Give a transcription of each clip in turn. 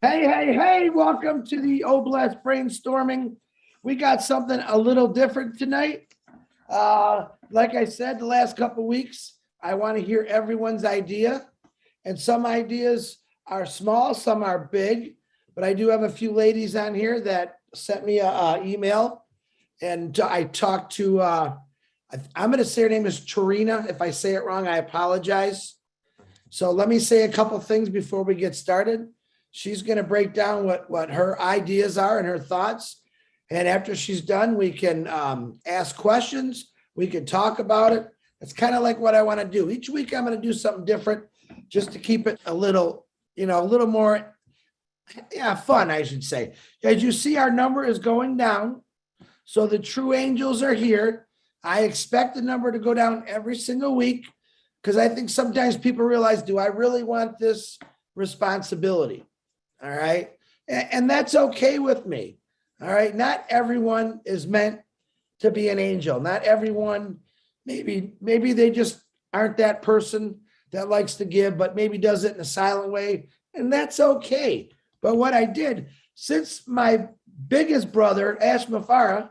Hey, hey, hey, welcome to the Oblast Brainstorming. We got something a little different tonight. Like I said, the last couple of weeks, I want to hear everyone's idea. And some ideas are small, some are big. But I do have a few ladies on here that sent me an email. And I talked to, I'm going to say her name is Tarina. If I say it wrong, I apologize. So let me say a couple of things before we get started. She's going to break down what her ideas are and her thoughts. And after she's done, we can ask questions. We can talk about it. It's kind of like what I want to do. Each week, I'm going to do something different just to keep it a little more, fun, I should say. As you see, our number is going down. So the true angels are here. I expect the number to go down every single week because I think sometimes people realize, do I really want this responsibility? All right. And that's okay with me. All right. Not everyone is meant to be an angel. Not everyone, maybe they just aren't that person that likes to give, but maybe does it in a silent way. And that's okay. But what I did, since my biggest brother, Ash Mafara,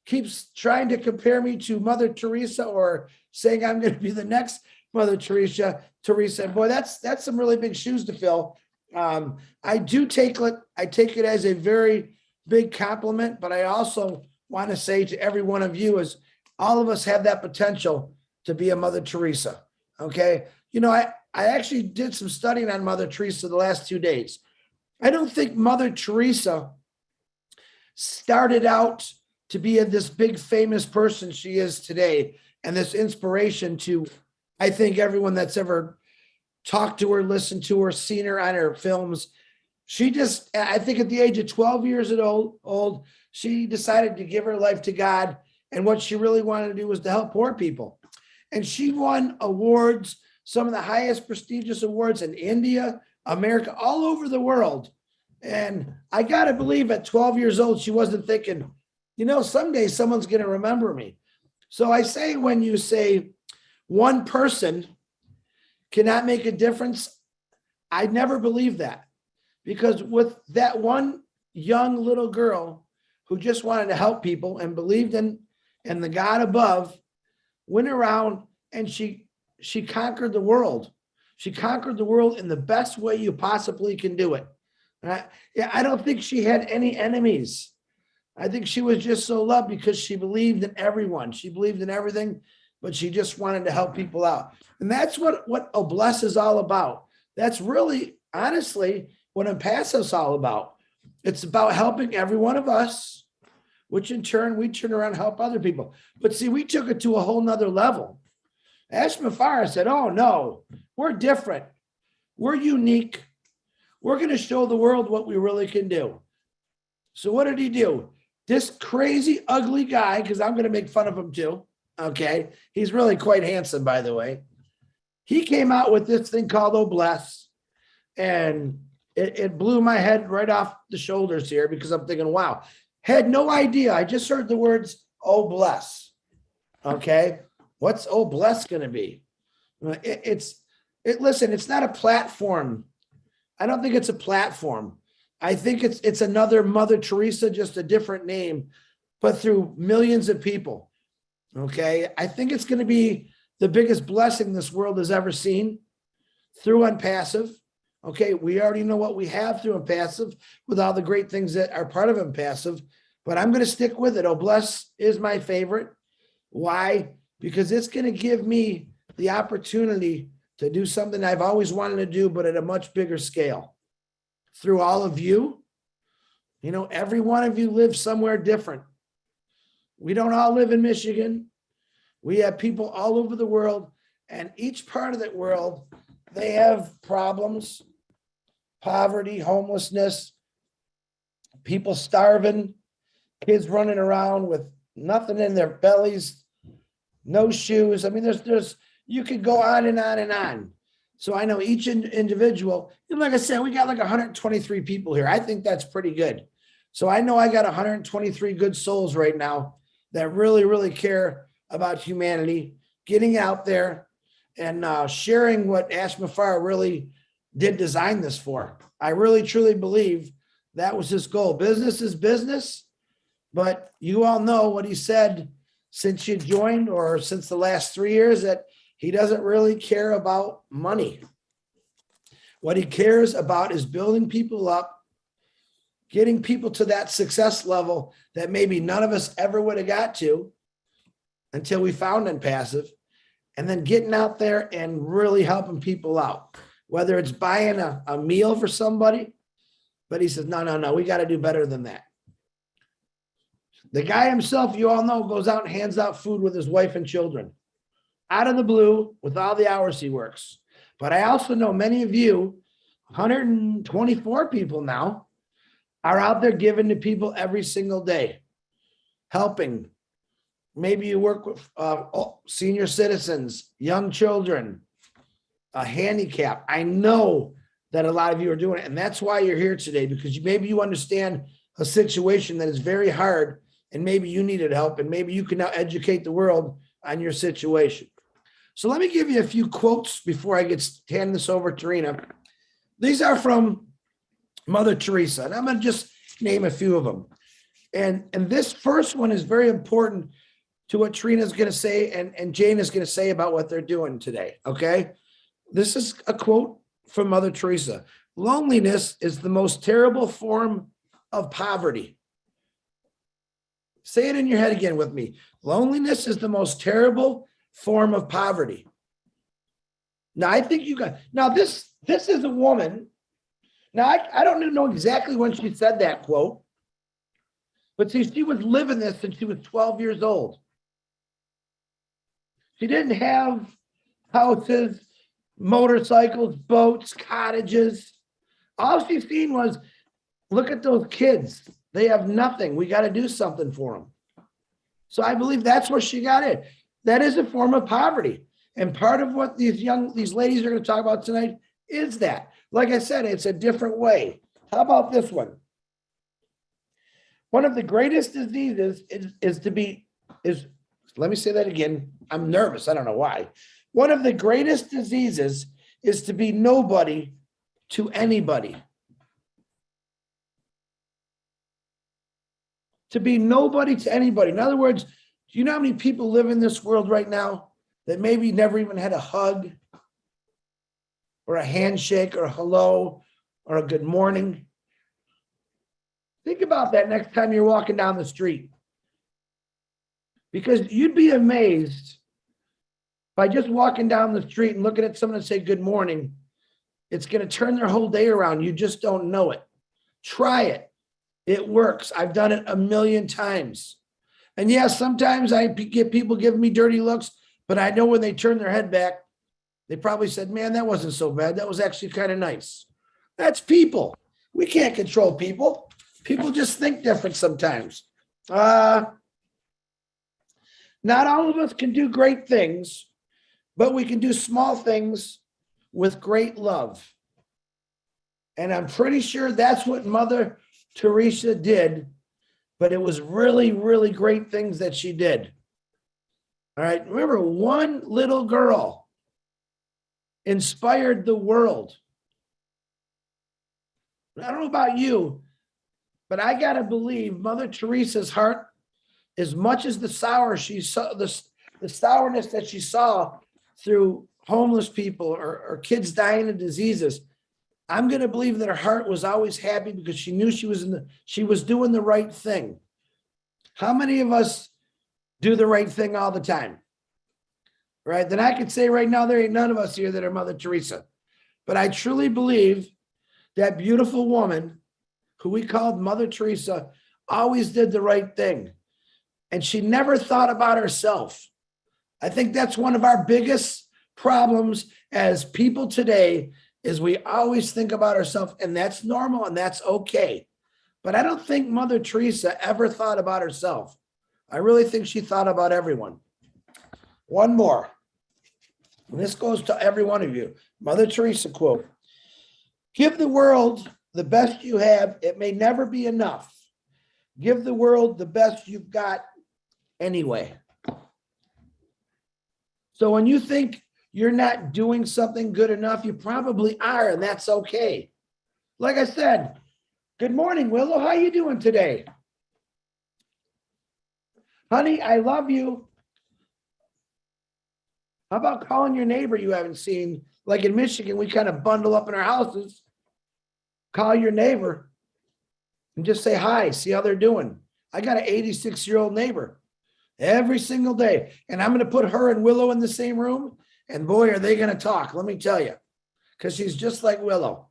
keeps trying to compare me to Mother Teresa or saying I'm going to be the next Mother Teresa. And boy, that's some really big shoes to fill. I take it as a very big compliment, but I also want to say to every one of you is all of us have that potential to be a Mother Teresa. Okay. I actually did some studying on Mother Teresa the last 2 days. I don't think Mother Teresa started out to be this big famous person she is today and this inspiration to, I think, everyone that's ever talked to her, listened to her, seen her on her films. She just, I think at the age of 12 years old, she decided to give her life to God. And what she really wanted to do was to help poor people. And she won awards, some of the highest prestigious awards in India, America, all over the world. And I got to believe at 12 years old, she wasn't thinking, someday someone's going to remember me. So I say, when you say one person cannot make a difference, I never believed that, because with that one young little girl who just wanted to help people and believed in the God above, went around and she conquered the world. She conquered the world in the best way you possibly can do it. I don't think she had any enemies. I think she was just so loved because she believed in everyone. She believed in everything, but she just wanted to help people out. And that's what Oblast is all about. That's really, honestly, what Impasse is all about. It's about helping every one of us, which in turn, we turn around and help other people. But see, we took it to a whole nother level. Ash Mafara said, oh, no, we're different. We're unique. We're going to show the world what we really can do. So what did he do? This crazy, ugly guy, because I'm going to make fun of him too. Okay. He's really quite handsome, by the way. He came out with this thing called Oblast, and it blew my head right off the shoulders here, because I'm thinking, wow, had no idea. I just heard the words Oblast. Okay. What's Oblast going to be? Listen, it's not a platform. I don't think it's a platform. I think it's another Mother Teresa, just a different name, but through millions of people. Okay. I think it's going to be the biggest blessing this world has ever seen through Impassive. Okay. We already know what we have through Impassive with all the great things that are part of Impassive, but I'm going to stick with it. Oblast is my favorite. Why? Because it's going to give me the opportunity to do something I've always wanted to do, but at a much bigger scale. Through all of you, every one of you lives somewhere different. We don't all live in Michigan. We have people all over the world, and each part of that world, they have problems, poverty, homelessness, people starving, kids running around with nothing in their bellies, no shoes. I mean, you could go on and on and on. So I know each individual, and like I said, we got like 123 people here. I think that's pretty good. So I know I got 123 good souls right now that really, really care about humanity, getting out there and sharing what Ash Mafara really did design this for. I really, truly believe that was his goal. Business is business, but you all know what he said since you joined or since the last 3 years, that he doesn't really care about money. What he cares about is building people up, getting people to that success level that maybe none of us ever would have got to until we found Impassive, and then getting out there and really helping people out, whether it's buying a meal for somebody. But he says, no, we got to do better than that. The guy himself, you all know, goes out and hands out food with his wife and children out of the blue with all the hours he works. But I also know many of you, 124 people now, are out there giving to people every single day, helping. Maybe you work with senior citizens, young children, a handicap. I know that a lot of you are doing it, and that's why you're here today, because maybe you understand a situation that is very hard, and maybe you needed help, and maybe you can now educate the world on your situation. So let me give you a few quotes before I hand this over to Rena. These are from Mother Teresa, and I'm going to just name a few of them. And this first one is very important to what Trina's going to say and Jane is going to say about what they're doing today, okay? This is a quote from Mother Teresa. Loneliness is the most terrible form of poverty. Say it in your head again with me. Loneliness is the most terrible form of poverty. Now, I think you got, now this is a woman. Now, I don't know exactly when she said that quote, but see, she was living this since she was 12 years old. She didn't have houses, motorcycles, boats, cottages. All she's seen was, look at those kids. They have nothing. We got to do something for them. So I believe that's where she got it. That is a form of poverty. And part of what these ladies are going to talk about tonight is that. Like I said, it's a different way. How about this one? One of the greatest diseases let me say that again. I'm nervous. I don't know why. One of the greatest diseases is to be nobody to anybody. To be nobody to anybody. In other words, do you know how many people live in this world right now that maybe never even had a hug or a handshake or a hello or a good morning? Think about that next time you're walking down the street. Because you'd be amazed by just walking down the street and looking at someone and say good morning. It's going to turn their whole day around. You just don't know it. Try it. It works. I've done it a million times. And yes, sometimes I get people giving me dirty looks, but I know when they turn their head back, they probably said, man, that wasn't so bad. That was actually kind of nice. That's people. We can't control people. People just think different sometimes. Not all of us can do great things, but we can do small things with great love. And I'm pretty sure that's what Mother Teresa did, but it was really, really great things that she did. All right. Remember, one little girl inspired the world. I don't know about you, but I got to believe Mother Teresa's heart, as much as the sourness that she saw through homeless people or kids dying of diseases, I'm going to believe that her heart was always happy because she knew she was doing the right thing. How many of us do the right thing all the time? Right? Then I could say right now, there ain't none of us here that are Mother Teresa. But I truly believe that beautiful woman who we called Mother Teresa always did the right thing. And she never thought about herself. I think that's one of our biggest problems as people today is we always think about ourselves, and that's normal and that's okay. But I don't think Mother Teresa ever thought about herself. I really think she thought about everyone. One more. And this goes to every one of you. Mother Teresa quote, give the world the best you have. It may never be enough. Give the world the best you've got anyway. So when you think you're not doing something good enough, you probably are, and that's okay. like I said, good morning, Willow. How you doing today? Honey, I love you. How about calling your neighbor you haven't seen? Like in Michigan, we kind of bundle up in our houses. Call your neighbor and just say hi, see how they're doing. I got an 86-year-old neighbor every single day. And I'm going to put her and Willow in the same room. And boy, are they going to talk, let me tell you. Because she's just like Willow,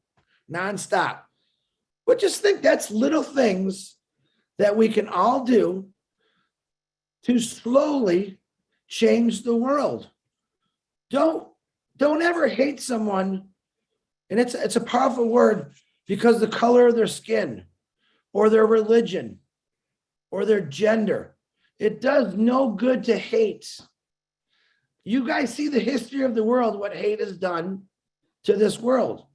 nonstop. But just think that's little things that we can all do to slowly change the world. Don't ever hate someone, and it's a powerful word, because the color of their skin or their religion or their gender. It does no good to hate. You guys see the history of the world, what hate has done to this world.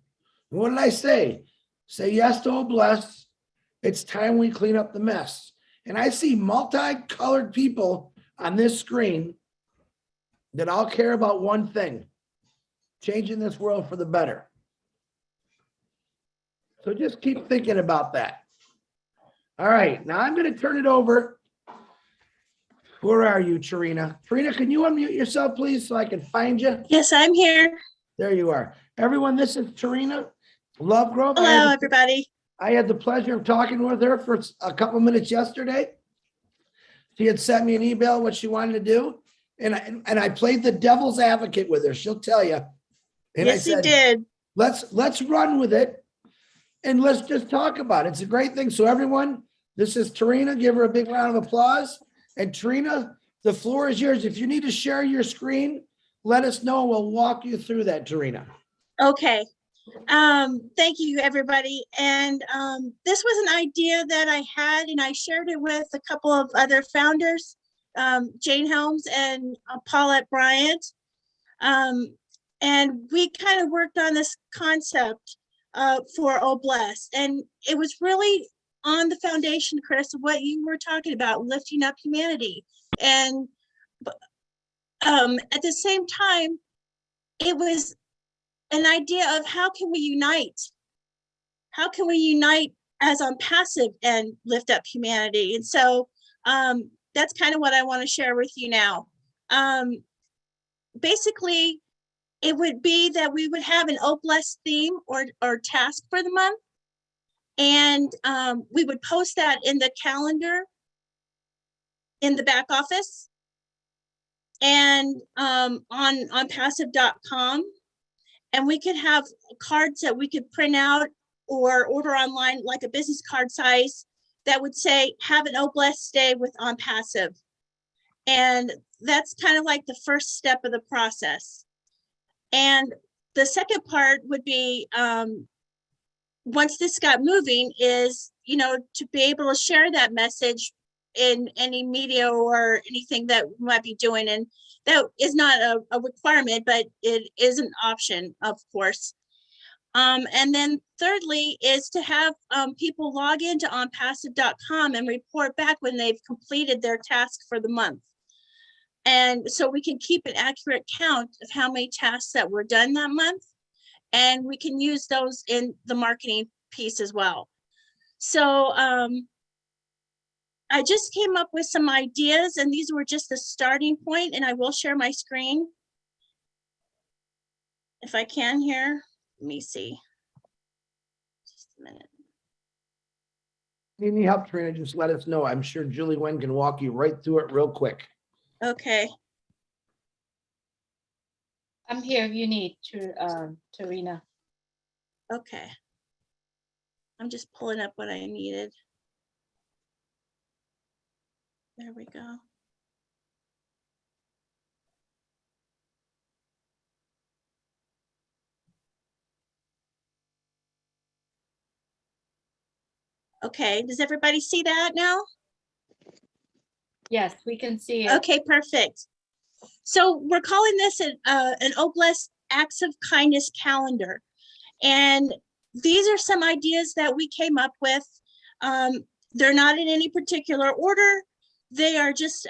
And what did I say? Say yes to Oh Bless. It's time we clean up the mess. And I see multicolored people on this screen that all care about one thing: changing this world for the better. So just keep thinking about that. All right, now I'm going to turn it over. Where are you, Tarina? Tarina, can you unmute yourself, please, so I can find you? Yes, I'm here. There you are. Everyone, this is Tarina Lovegrove. Hello, everybody. I had the pleasure of talking with her for a couple minutes yesterday. She had sent me an email what she wanted to do, and I played the devil's advocate with her. She'll tell you. And yes, you did. Let's run with it, and let's just talk about it. It's a great thing. So everyone, this is Tarina. Give her a big round of applause. And Tarina, the floor is yours. If you need to share your screen, let us know. We'll walk you through that, Tarina. Okay. Thank you, everybody. And this was an idea that I had, and I shared it with a couple of other founders, Jane Helms and Paulette Bryant. And we kind of worked on this concept for Oh Bless. And it was really on the foundation, Chris, of what you were talking about, lifting up humanity. And at the same time, it was an idea of how can we unite? How can we unite as on passive and lift up humanity? And so that's kind of what I want to share with you now. Basically, it would be that we would have an Oh Bless theme or task for the month. And we would post that in the calendar in the back office and on passive.com. And we could have cards that we could print out or order online, like a business card size, that would say, have an Oh Bless day with On Passive. And that's kind of like the first step of the process. And the second part would be, once this got moving, is, to be able to share that message in any media or anything that we might be doing. And that is not a requirement, but it is an option, of course. And then thirdly is to have people log into onpassive.com and report back when they've completed their task for the month. And so we can keep an accurate count of how many tasks that were done that month. And we can use those in the marketing piece as well. So I just came up with some ideas, and these were just the starting point, and I will share my screen if I can here. Let me see. Just a minute. If you need help, Tarina, just let us know. I'm sure Julie Wen can walk you right through it real quick. Okay. I'm here if you need to, Tarina. Okay. I'm just pulling up what I needed. There we go. Okay, does everybody see that now? Yes, we can see it. Okay, perfect. So we're calling this an Oh Bless Acts of Kindness calendar. And these are some ideas that we came up with. They're not in any particular order. They are just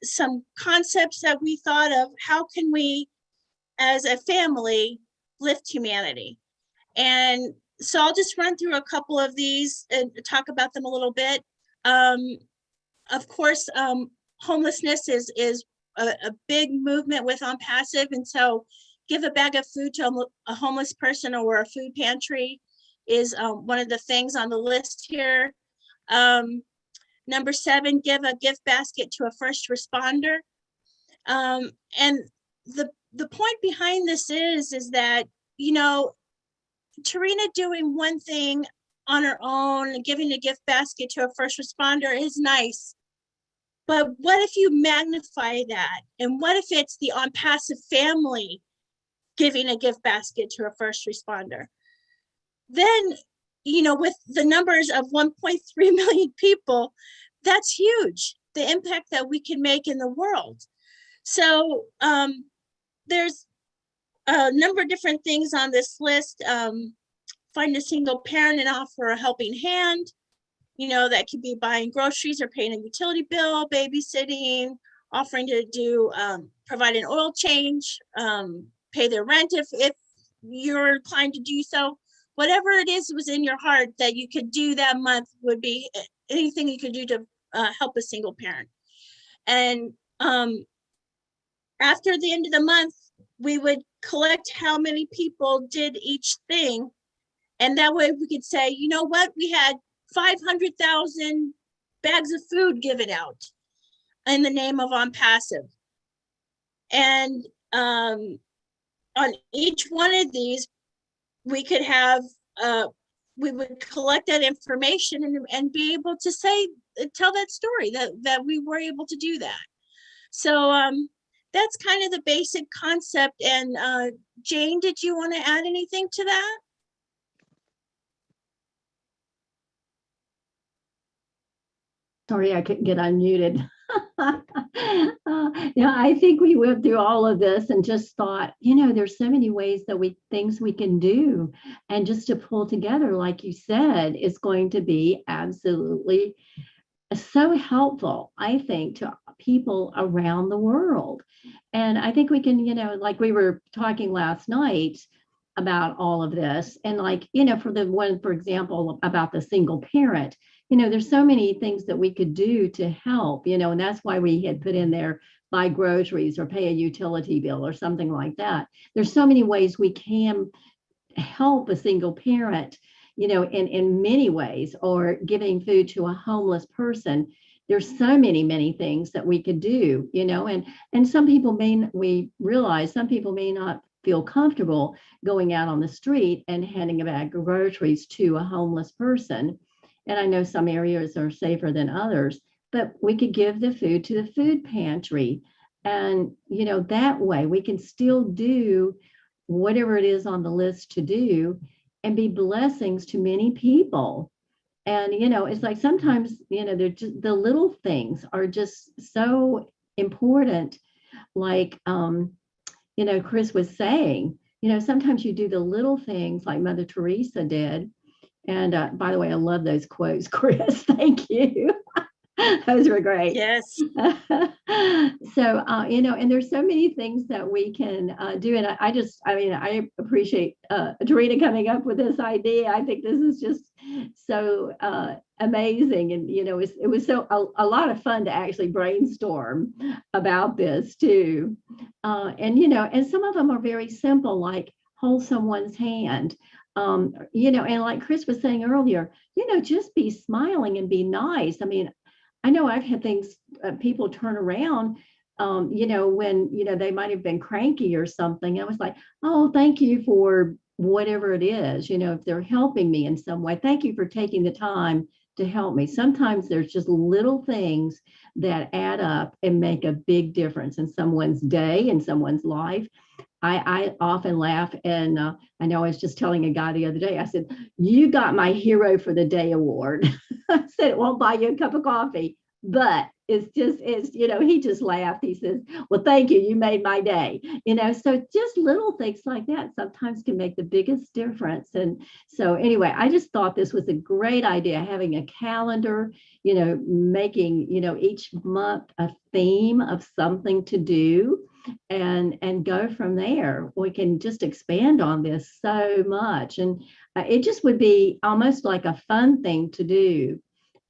some concepts that we thought of. How can we, as a family, lift humanity? And So I'll just run through a couple of these and talk about them a little bit. Of course, homelessness is a big movement with On Passive, and so give a bag of food to a homeless person or a food pantry is one of the things on the list here. Number 7, give a gift basket to a first responder. And the point behind this is that, you know, Tarina doing one thing on her own, giving a gift basket to a first responder is nice. But what if you magnify that? And what if it's the On Passive family giving a gift basket to a first responder? Then, you know, with the numbers of 1.3 million people, that's huge, the impact that we can make in the world. So there's a number of different things on this list. Find a single parent and offer a helping hand. You know, that could be buying groceries or paying a utility bill, babysitting, offering to do, provide an oil change, pay their rent if you're inclined to do so. Whatever it is was in your heart that you could do that month would be anything you could do to help a single parent. And after the end of the month, we would collect how many people did each thing. And that way we could say, you know what, we had 500,000 bags of food given out in the name of On Passive. And on each one of these, we could have, we would collect that information and be able to say, tell that story that we were able to do that. So that's kind of the basic concept. And Jane, did you want to add anything to that? Sorry, I couldn't get unmuted. Yeah, I think we went through all of this and just thought, you know, there's so many ways that things we can do. And just to pull together, like you said, is going to be absolutely so helpful, I think, to people around the world. And I think we can, you know, like we were talking last night about all of this. And like, you know, for the one, for example, about the single parent, you know, there's so many things that we could do to help, you know, and that's why we had put in there, buy groceries or pay a utility bill or something like that. There's so many ways we can help a single parent, you know, in many ways, or giving food to a homeless person. There's so many things that we could do, you know, and some people we realize some people may not feel comfortable going out on the street and handing a bag of groceries to a homeless person. And I know some areas are safer than others, but we could give the food to the food pantry. And, you know, that way we can still do whatever it is on the list to do and be blessings to many people. And, you know, it's like sometimes, you know, they're just, the little things are just so important. Like, you know, Chris was saying, you know, sometimes you do the little things like Mother Teresa did. And by the way, I love those quotes, Chris. Thank you. Those were great. Yes. So, you know, and there's so many things that we can do. And I appreciate Tarina coming up with this idea. I think this is just so amazing. And, you know, it was so a lot of fun to actually brainstorm about this too. And, you know, and some of them are very simple, like hold someone's hand. You know, and like Chris was saying earlier, you know, just be smiling and be nice. I mean, I know I've had things, people turn around, you know, when, you know, they might have been cranky or something. I was like, oh, thank you for whatever it is, you know, if they're helping me in some way, thank you for taking the time to help me. Sometimes there's just little things that add up and make a big difference in someone's day, in someone's life. I often laugh, and I know I was just telling a guy the other day, I said, you got my Hero for the Day award. I said, it won't buy you a cup of coffee, but he just laughed. He says, well, thank you. You made my day. So just little things like that sometimes can make the biggest difference. And so anyway, I just thought this was a great idea, having a calendar, making, each month a theme of something to do and go from there. We can just expand on this so much. And it just would be almost like a fun thing to do,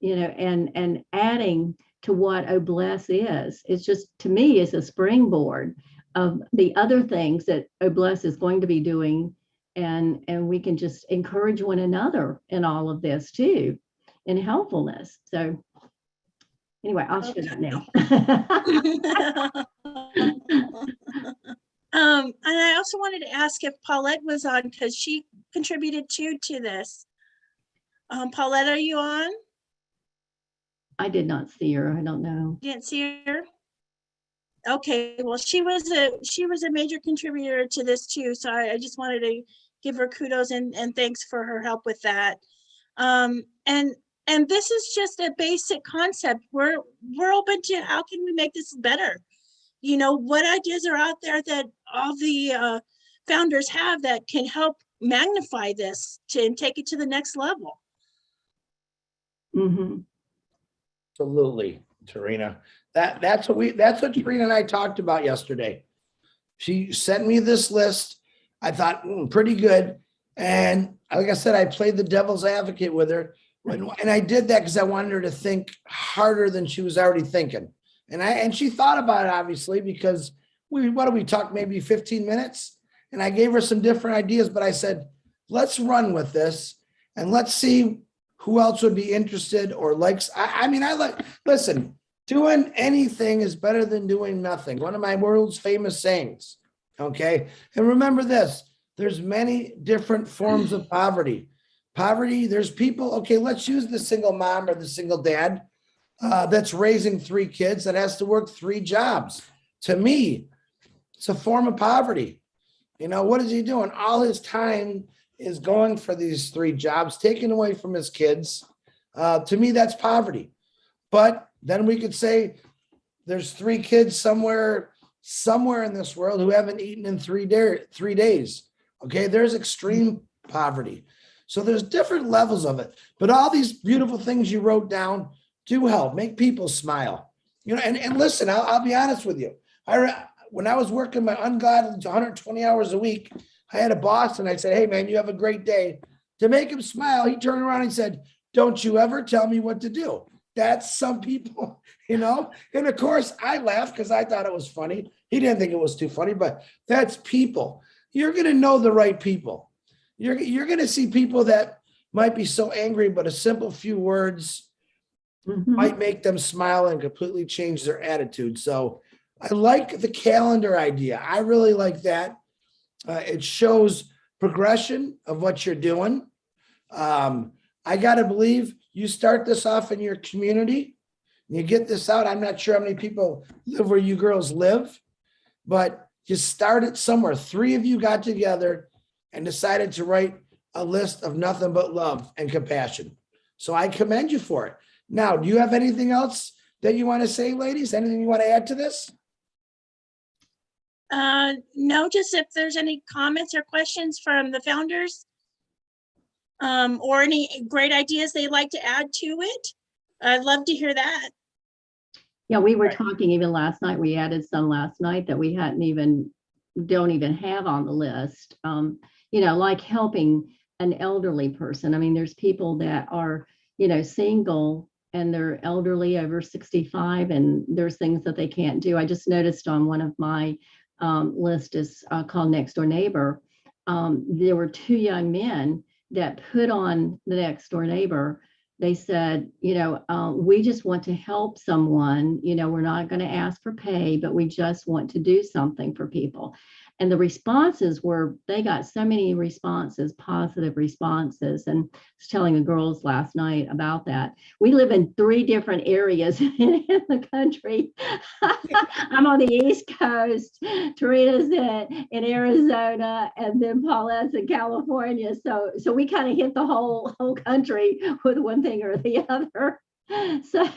and adding to what Obless is. It's just, to me, is a springboard of the other things that Obless is going to be doing. And we can just encourage one another in all of this too, in helpfulness. So anyway, I'll shut up now. And I also wanted to ask if Paulette was on, because she contributed too to this. Paulette, are you on? I did not see her. I don't know. You didn't see her? Okay, well, she was a major contributor to this too. So I just wanted to give her kudos and thanks for her help with that. And this is just a basic concept. We're open to how can we make this better? What ideas are out there that all the founders have that can help magnify this and take it to the next level. Mm-hmm. Absolutely, Tarina. That's what Tarina and I talked about yesterday. She sent me this list. I thought, pretty good. And like I said, I played the devil's advocate with her. And I did that because I wanted her to think harder than she was already thinking. And she thought about it, obviously, because we talk maybe 15 minutes? And I gave her some different ideas, but I said, let's run with this and let's see who else would be interested or likes. Listen, doing anything is better than doing nothing. One of my world's famous sayings. Okay. And remember this, there's many different forms of poverty. There's people, okay, let's use the single mom or the single dad that's raising 3 kids that has to work 3 jobs. To me, it's a form of poverty. What is he doing? All his time is going for these 3 jobs, taken away from his kids. To me, that's poverty. But then we could say there's 3 kids somewhere in this world who haven't eaten in 3 days. Okay, there's extreme poverty. So there's different levels of it. But all these beautiful things you wrote down do help make people smile. And listen, I'll be honest with you. When I was working my ungodly 120 hours a week, I had a boss and I said, hey man, you have a great day. To make him smile, he turned around and said, don't you ever tell me what to do. That's some people, And of course I laughed because I thought it was funny. He didn't think it was too funny, but that's people. You're going to know the right people. You're going to see people that might be so angry, but a simple few words might make them smile and completely change their attitude. So I like the calendar idea. I really like that. It shows progression of what you're doing. I got to believe you start this off in your community. You get this out. I'm not sure how many people live where you girls live, but you start it somewhere. 3 of you got together and decided to write a list of nothing but love and compassion. So I commend you for it. Now, do you have anything else that you want to say, ladies? Anything you want to add to this? No, just if there's any comments or questions from the founders, or any great ideas they'd like to add to it. I'd love to hear that. Yeah, we were talking even last night. We added some last night that we don't even have on the list. Like helping an elderly person. I mean, there's people that are, single and they're elderly over 65 and there's things that they can't do. I just noticed on one of my list is called Next Door Neighbor. There were 2 young men that put on the Next Door Neighbor. They said, we just want to help someone. We're not going to ask for pay, but we just want to do something for people. And the responses they got so many responses, positive responses. And I was telling the girls last night about that. We live in 3 different areas in the country. I'm on the East Coast, Tarina's in Arizona, and then Paulette's in California. So we kind of hit the whole country with one thing or the other. So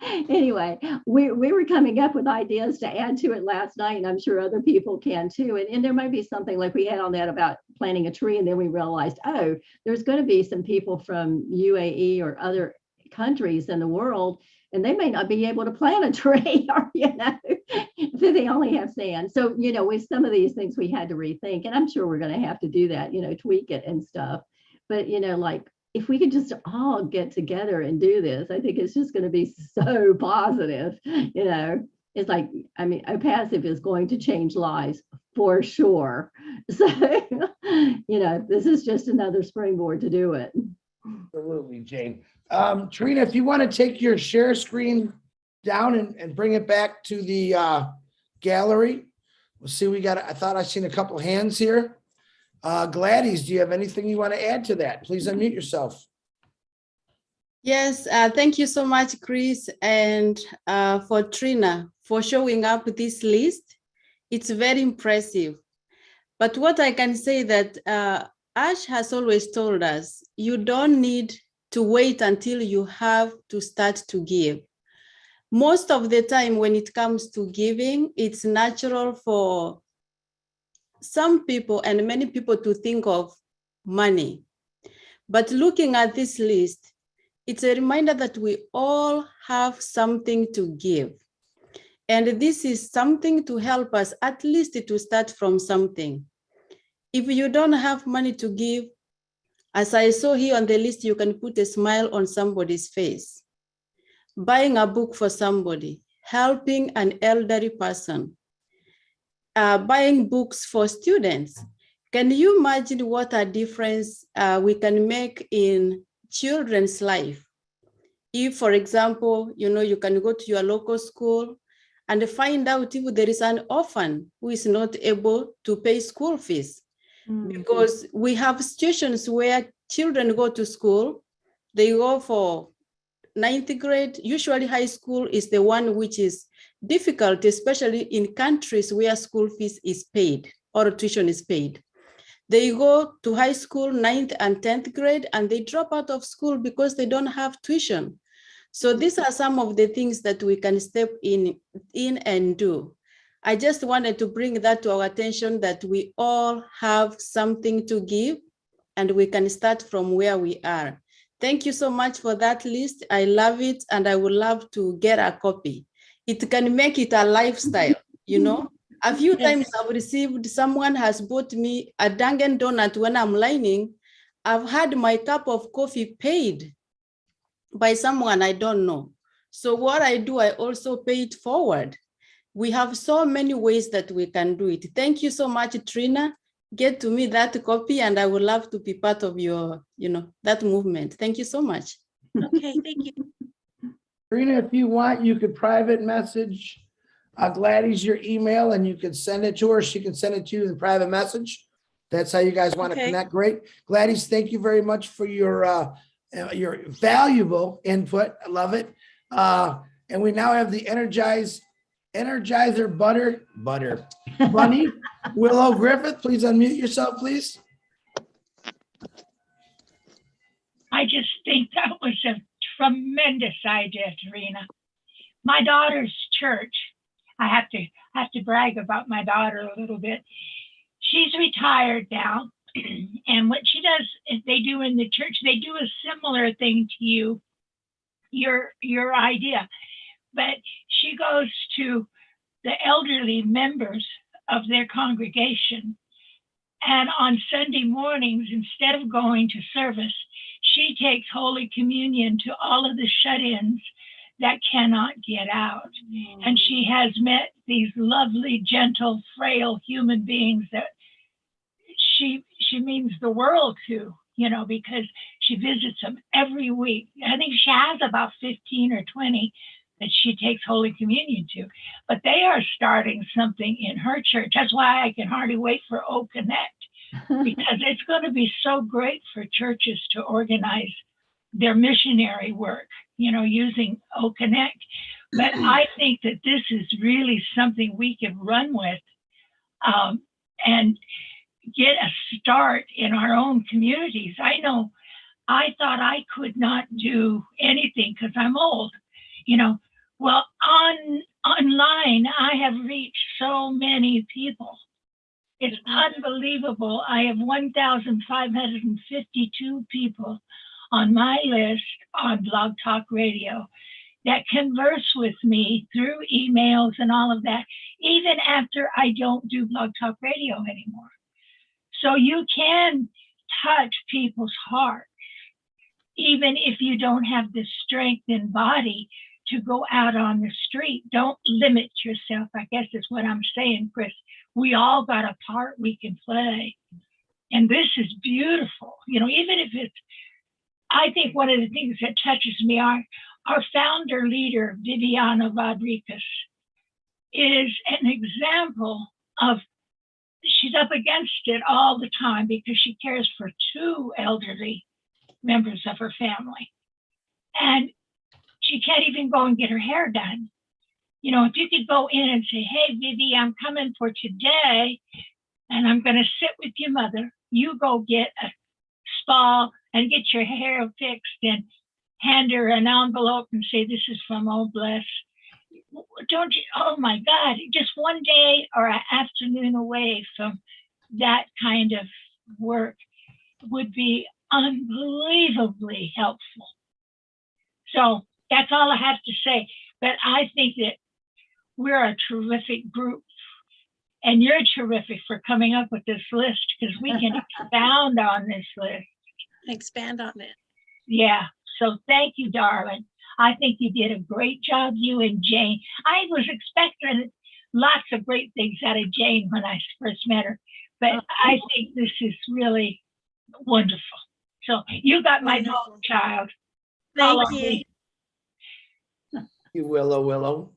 Anyway, we were coming up with ideas to add to it last night, and I'm sure other people can too. And there might be something like we had on that about planting a tree, and then we realized, oh, there's going to be some people from UAE or other countries in the world, and they may not be able to plant a tree, or if they only have sand. So with some of these things we had to rethink, and I'm sure we're going to have to do that, tweak it and stuff. But like, if we could just all get together and do this, I think it's just going to be so positive. It's like, I mean, OPASSIVE is going to change lives for sure. So, this is just another springboard to do it. Absolutely, Jane. Trina, if you want to take your share screen down and bring it back to the gallery. We'll see, I thought I seen a couple hands here. Gladys, do you have anything you want to add to that? Please unmute yourself. Yes, thank you so much, Chris, and for Trina for showing up this list. It's very impressive. But what I can say that Ash has always told us, you don't need to wait until you have to start to give. Most of the time when it comes to giving, it's natural for some people and many people to think of money. But looking at this list, it's a reminder that we all have something to give. And this is something to help us at least to start from something. If you don't have money to give, as I saw here on the list, you can put a smile on somebody's face. Buying a book for somebody, helping an elderly person, buying books for students. Can you imagine what a difference we can make in children's life? If, for example, you can go to your local school and find out if there is an orphan who is not able to pay school fees. Because we have situations where children go to school, they go for 9th grade, usually high school is the one which is difficult, especially in countries where school fees is paid or tuition is paid. They go to high school, 9th and 10th grade, and they drop out of school because they don't have tuition. So these are some of the things that we can step in and do. I just wanted to bring that to our attention, that we all have something to give and we can start from where we are. Thank you so much for that list. I love it, and I would love to get a copy. It can make it a lifestyle, A few times I've received, someone has bought me a Dunkin' Donut when I'm lining. I've had my cup of coffee paid by someone I don't know. So what I do, I also pay it forward. We have so many ways that we can do it. Thank you so much, Trina. Get to me that copy, and I would love to be part of your, that movement. Thank you so much. Okay, thank you. Trina, if you want, you could private message Gladys your email, and you can send it to her. She can send it to you in private message. That's how you guys want to connect. Great. Gladys, thank you very much for your valuable input. I love it. And we now have the Energizer Bunny. Willow Griffith, please unmute yourself, please. I just think that was a tremendous idea, Tarina. My daughter's church, I have to brag about my daughter a little bit. She's retired now, and what she does is they do in the church, they do a similar thing to your idea, but she goes to the elderly members of their congregation, and on Sunday mornings, instead of going to service, she takes Holy Communion to all of the shut-ins that cannot get out. And she has met these lovely, gentle, frail human beings that she means the world to, because she visits them every week. I think she has about 15 or 20 that she takes Holy Communion to. But they are starting something in her church. That's why I can hardly wait for O Connect, because it's going to be so great for churches to organize their missionary work, using O Connect. But I think that this is really something we can run with and get a start in our own communities. I know I thought I could not do anything because I'm old, Well, online, I have reached so many people. It's unbelievable. I have 1,552 people on my list on Blog Talk Radio that converse with me through emails and all of that, even after I don't do Blog Talk Radio anymore. So you can touch people's hearts, even if you don't have the strength and body to go out on the street. Don't limit yourself, I guess is what I'm saying, Chris. We all got a part we can play. And this is beautiful. You know, even if it's, I think one of the things that touches me, our founder leader, Viviana Rodriguez, is an example of, she's up against it all the time because she cares for 2 elderly members of her family. And she can't even go and get her hair done. You know, if you could go in and say, hey, Vivi, I'm coming for today, and I'm going to sit with your mother. You go get a spa and get your hair fixed and hand her an envelope and say, this is from Oh Bless. Don't you? Oh my God, just one day or an afternoon away from that kind of work would be unbelievably helpful. So that's all I have to say. But I think that we're a terrific group, and you're terrific for coming up with this list, because we can expound on this list. Expand on it. Yeah. So thank you, darling. I think you did a great job, you and Jane. I was expecting lots of great things out of Jane when I first met her, but I think this is really wonderful. So you got my vote, child. Thank Follow you. me. You Willow,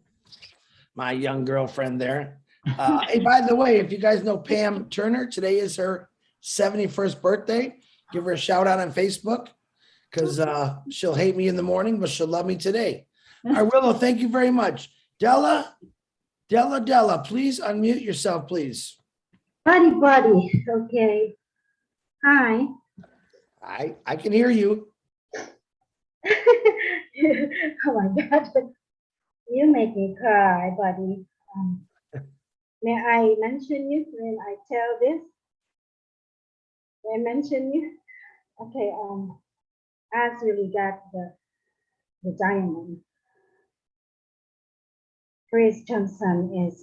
my young girlfriend there. Hey, by the way, if you guys know Pam Turner, today is her 71st birthday. Give her a shout out on Facebook, because she'll hate me in the morning, but she'll love me today. All right, Willow, thank you very much. Della, please unmute yourself, please. Buddy, okay. Hi. I can hear you. Oh my God. You make me cry, buddy. May I mention you when I tell this? May I mention you? Okay, as really got the diamond. Chris Johnson is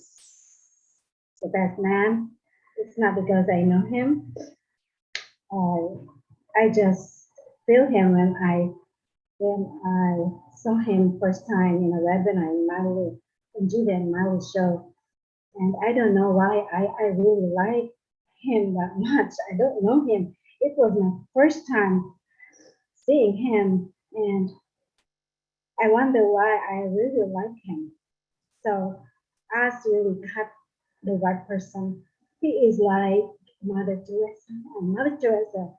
the best man. It's not because I know him. I just feel him when I saw him first time in a webinar in Maui, in Judah and Maui show. And I don't know why I really like him that much. I don't know him. It was my first time seeing him, and I wonder why I really like him. So as really got the right person. He is like Mother Teresa, and Mother Teresa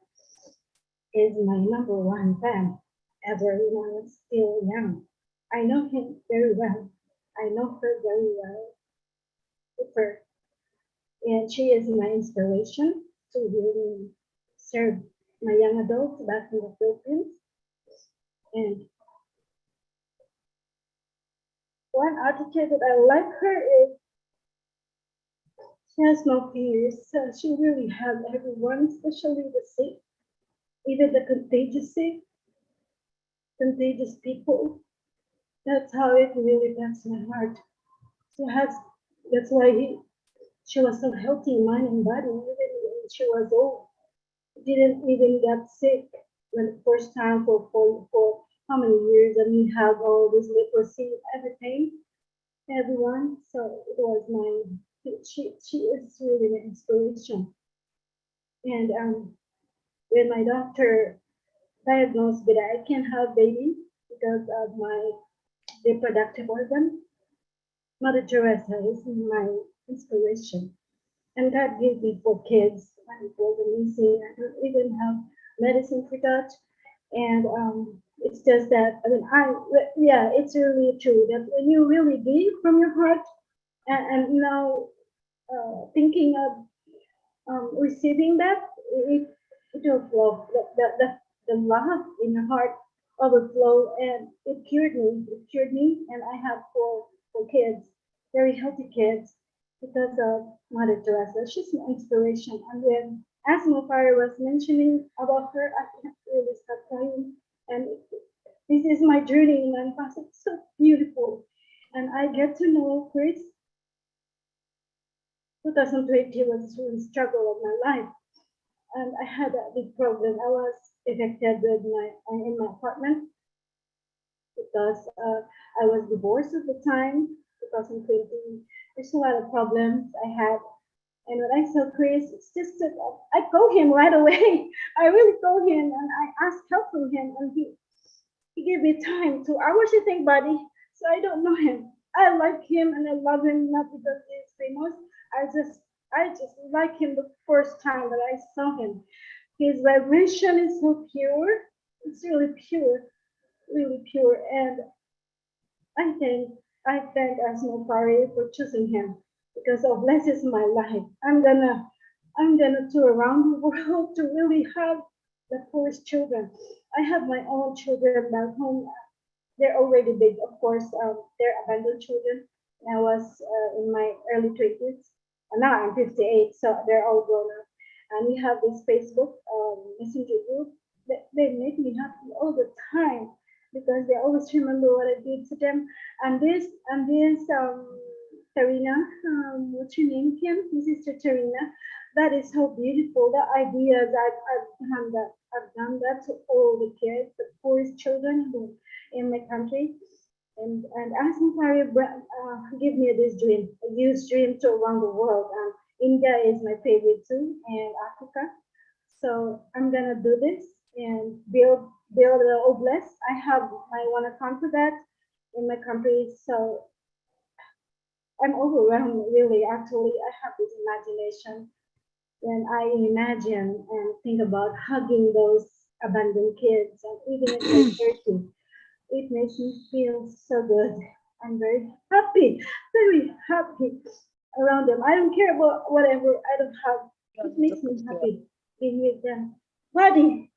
is my #1 fan ever when I was still young. I know him very well. I know her very well. Her. And she is my inspiration to really serve my young adults back in the Philippines. And one attitude that I like her is she has no fears. She really helps everyone, especially the sick, even the contagious sick, contagious people. That's how it really touches my heart. That's why she was so healthy in mind and body, even when she was old. She didn't even get sick when the first time for how many years, and we have all this leprosy, everything, everyone. So it was she is really the inspiration. And when my doctor diagnosed that I can't have baby because of my reproductive organ, Mother Teresa is my inspiration. And God gave me 4 kids, and it was amazing. I don't even have medicine for that. And it's just that, yeah, it's really true that when you really give from your heart and now thinking of receiving that, it will flow. The love in your heart overflow, and it cured me. It cured me, and I have four kids, very healthy kids, because of Mother Teresa. She's my inspiration. And when Asma Fire was mentioning about her, I can't really stop crying. And this is my journey in Manifest. It's so beautiful. And I get to know Chris. 2020 was a struggle of my life. And I had a big problem. I was evicted with in my apartment because I was divorced at the time, 2020. There's a lot of problems I had. And when I saw Chris, it's just that I called him right away. I really called him and I asked help from him, and he gave me time. 2 hours, I think, buddy. So I don't know him. I like him and I love him, not because he's famous. I just like him the first time that I saw him. His vibration is so pure. It's really pure, really pure. And I thank Asma Fari for choosing him, because of blesses my life. I'm gonna tour around the world to really have the poorest children. I have my own children back home. They're already big, of course. They're abandoned children. I was in my early 20s. And now I'm 58, so they're all grown up. And we have this Facebook messenger group. They make me happy all the time, because they always remember what I did to them. And this Tarina, what's your name, Kim? This is Tarina. That is so beautiful. The idea that I've done that to all the kids, the poorest children in my country. And Asma Fari give me this dream, a huge dream to around the world. India is my favorite too, and Africa. So I'm gonna do this and build the oblast. I have my one account for that in my country. So I'm overwhelmed, really. Actually, I have this imagination when I imagine and think about hugging those abandoned kids, and even if they're dirty, it makes me feel so good. I'm very happy around them. I don't care about whatever I don't have. It makes me happy being with them. Buddy,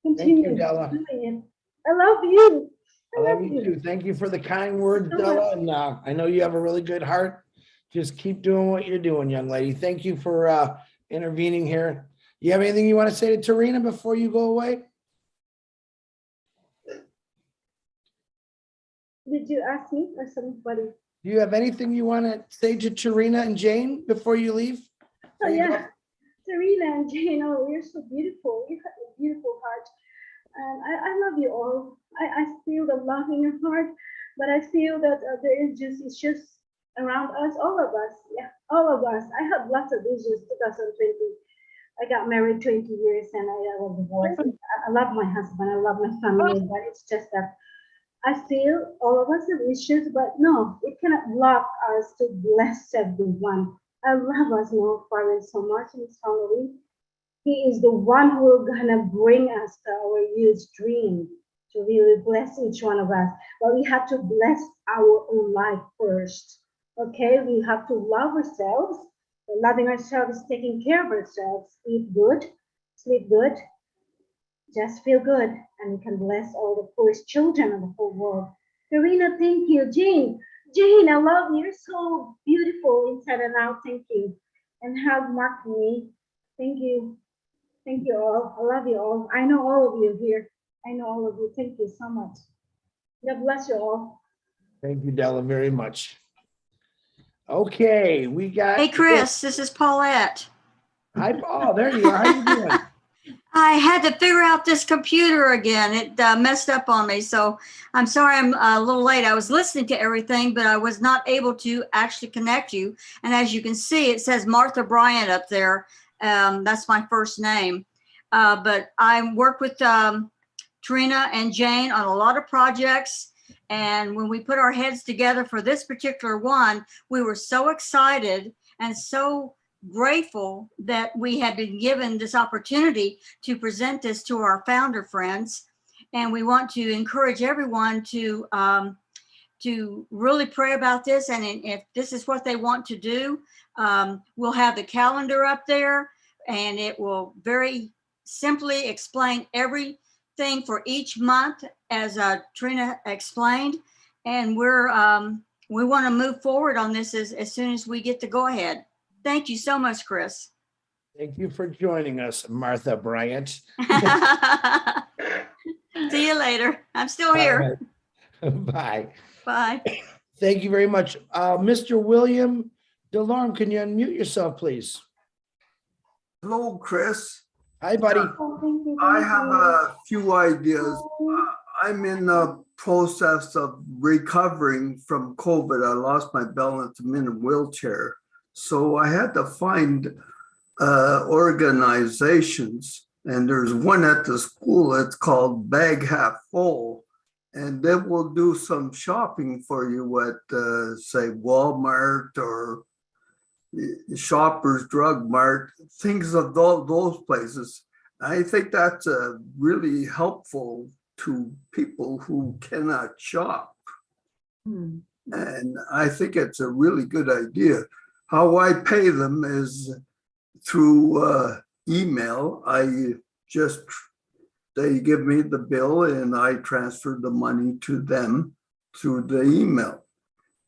Thank continue you, Della. doing it. I love you. I love you too. Thank you for the kind words, So Della. much. And I know you have a really good heart. Just keep doing what you're doing, young lady. Thank you for intervening here. You have anything you want to say to Tarina before you go away? Did you ask me or somebody? Do you have anything you want to say to Tarina and Jane before you leave? Oh yeah, Serena and Jane, oh, you're so beautiful. You have a beautiful heart. And I love you all. I feel the love in your heart, but I feel that there is just issues around us, all of us. Yeah, all of us. I have lots of issues. 2020, I got married 20 years and I was divorced. I love my husband. I love my family, but it's just that I feel all of us have issues, but no, it cannot block us to bless everyone. I love us more Father so much in his family. He is the one who will gonna bring us to our huge dream to really bless each one of us. But we have to bless our own life first. Okay, we have to love ourselves. Loving ourselves is taking care of ourselves. Eat good, sleep good, just feel good, and we can bless all the poorest children of the whole world. Karina, thank you. Jane, I love you. You're so beautiful inside and out. Thank you. And hug Mark for me. Thank you. Thank you all. I love you all. I know all of you here. I know all of you. Thank you so much. God bless you all. Thank you, Della, very much. Okay, we got. Hey, Chris, this is Paulette. Hi, Paul. There you are. How you doing? I had to figure out this computer again. It messed up on me. So I'm sorry I'm a little late. I was listening to everything, but I was not able to actually connect you. And as you can see, it says Martha Bryant up there. That's my first name. But I work with Trina and Jane on a lot of projects. And when we put our heads together for this particular one, we were so excited and so grateful that we had been given this opportunity to present this to our founder friends. And we want to encourage everyone to really pray about this. And if this is what they want to do, we'll have the calendar up there, and it will very simply explain every thing for each month, as Trina explained. And we want to move forward on this as soon as we get the go ahead. Thank you so much, Chris. Thank you for joining us, Martha Bryant. See you later. I'm still here. All right. Bye. Bye. Thank you very much. Mr. William DeLorme, can you unmute yourself, please? Hello, Chris. Hi, buddy. Oh, thank you. I have a few ideas. I'm in the process of recovering from COVID. I lost my balance. I'm in a wheelchair. So I had to find organizations, and there's one at the school. It's called Bag Half Full, and they will do some shopping for you at, say, Walmart or Shoppers Drug Mart, things of those places. I think that's really helpful to people who cannot shop. Hmm. And I think it's a really good idea. How I pay them is through email. They give me the bill and I transfer the money to them through the email.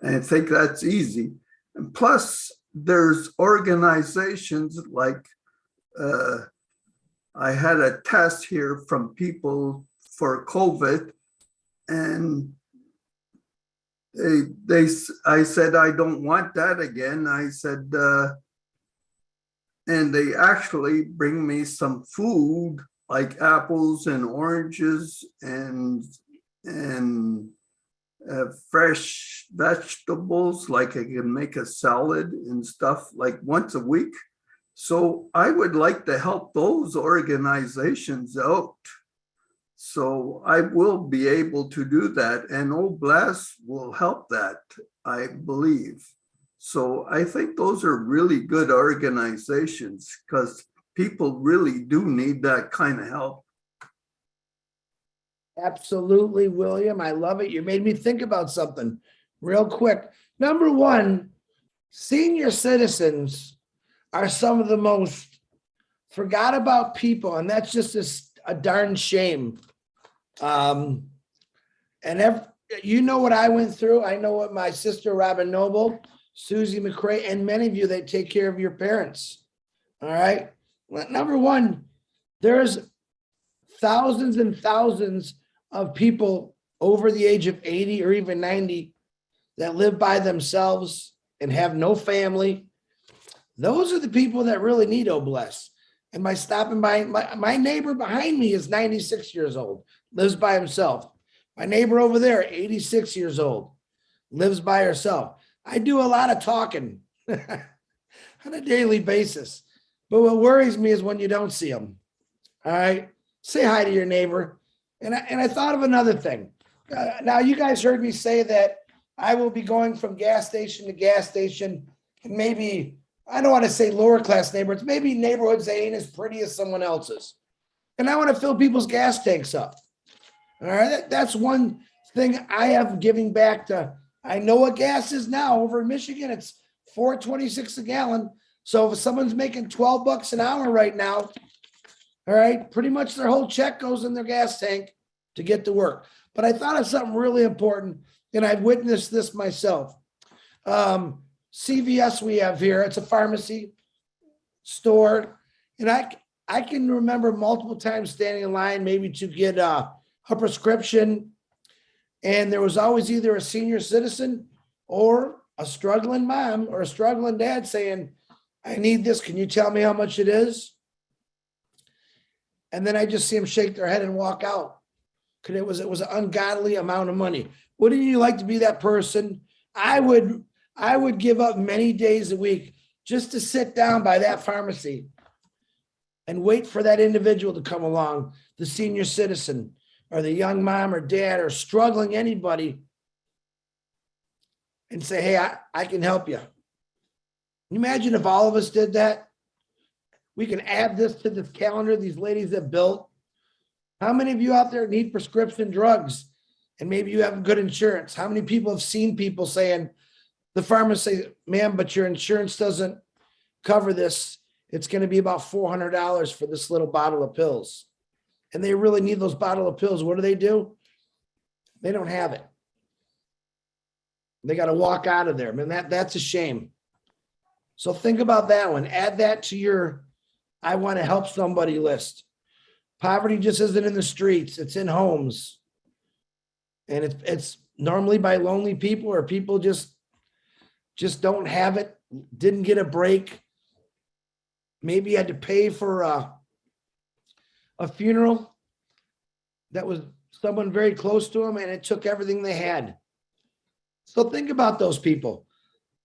And I think that's easy. And plus, there's organizations like, I had a test here from people for COVID, and I said, I don't want that again. I said, and they actually bring me some food like apples and oranges and fresh vegetables, like I can make a salad and stuff like once a week. So I would like to help those organizations out. So I will be able to do that, and Oblast will help that, I believe. So I think those are really good organizations because people really do need that kind of help. Absolutely, William. I love it. You made me think about something real quick. Number one, senior citizens are some of the most forgot about people, and that's just a darn shame. You know what I went through. I know what my sister Robin Noble, Susie McCrae, and many of you that take care of your parents. All right. Well, number one, there's thousands and thousands of people over the age of 80 or even 90 that live by themselves and have no family. Those are the people that really need Oblast. And by stopping by, my neighbor behind me is 96 years old, lives by himself. My neighbor over there, 86 years old, lives by herself. I do a lot of talking on a daily basis. But what worries me is when you don't see them. All right. Say hi to your neighbor. And I thought of another thing. Now, you guys heard me say that I will be going from gas station to gas station, and maybe, I don't want to say lower class neighborhoods, maybe neighborhoods that ain't as pretty as someone else's. And I want to fill people's gas tanks up. All right. That's one thing I have giving back to. I know what gas is now over in Michigan. It's $4.26 a gallon. So if someone's making $12 an hour right now, all right, pretty much their whole check goes in their gas tank to get to work. But I thought of something really important, and I've witnessed this myself. CVS we have here, it's a pharmacy store. And I can remember multiple times standing in line maybe to get a prescription. And there was always either a senior citizen or a struggling mom or a struggling dad saying, I need this. Can you tell me how much it is? And then I just see them shake their head and walk out. Because it was an ungodly amount of money. Wouldn't you like to be that person? I would give up many days a week just to sit down by that pharmacy and wait for that individual to come along, the senior citizen or the young mom or dad or struggling anybody, and say, hey, I can help you. Can you imagine if all of us did that? We can add this to this calendar, these ladies that built. How many of you out there need prescription drugs and maybe you have good insurance? How many people have seen people saying, the pharmacy say, ma'am, but your insurance doesn't cover this. It's going to be about $400 for this little bottle of pills. and they really need those bottle of pills, what do? They don't have it. They got to walk out of there. Man, that's a shame. So think about that one. Add that to your I want to help somebody list. Poverty just isn't in the streets, it's in homes. And it's normally by lonely people or people just don't have it, didn't get a break. Maybe you had to pay for a funeral that was someone very close to them and it took everything they had. So think about those people.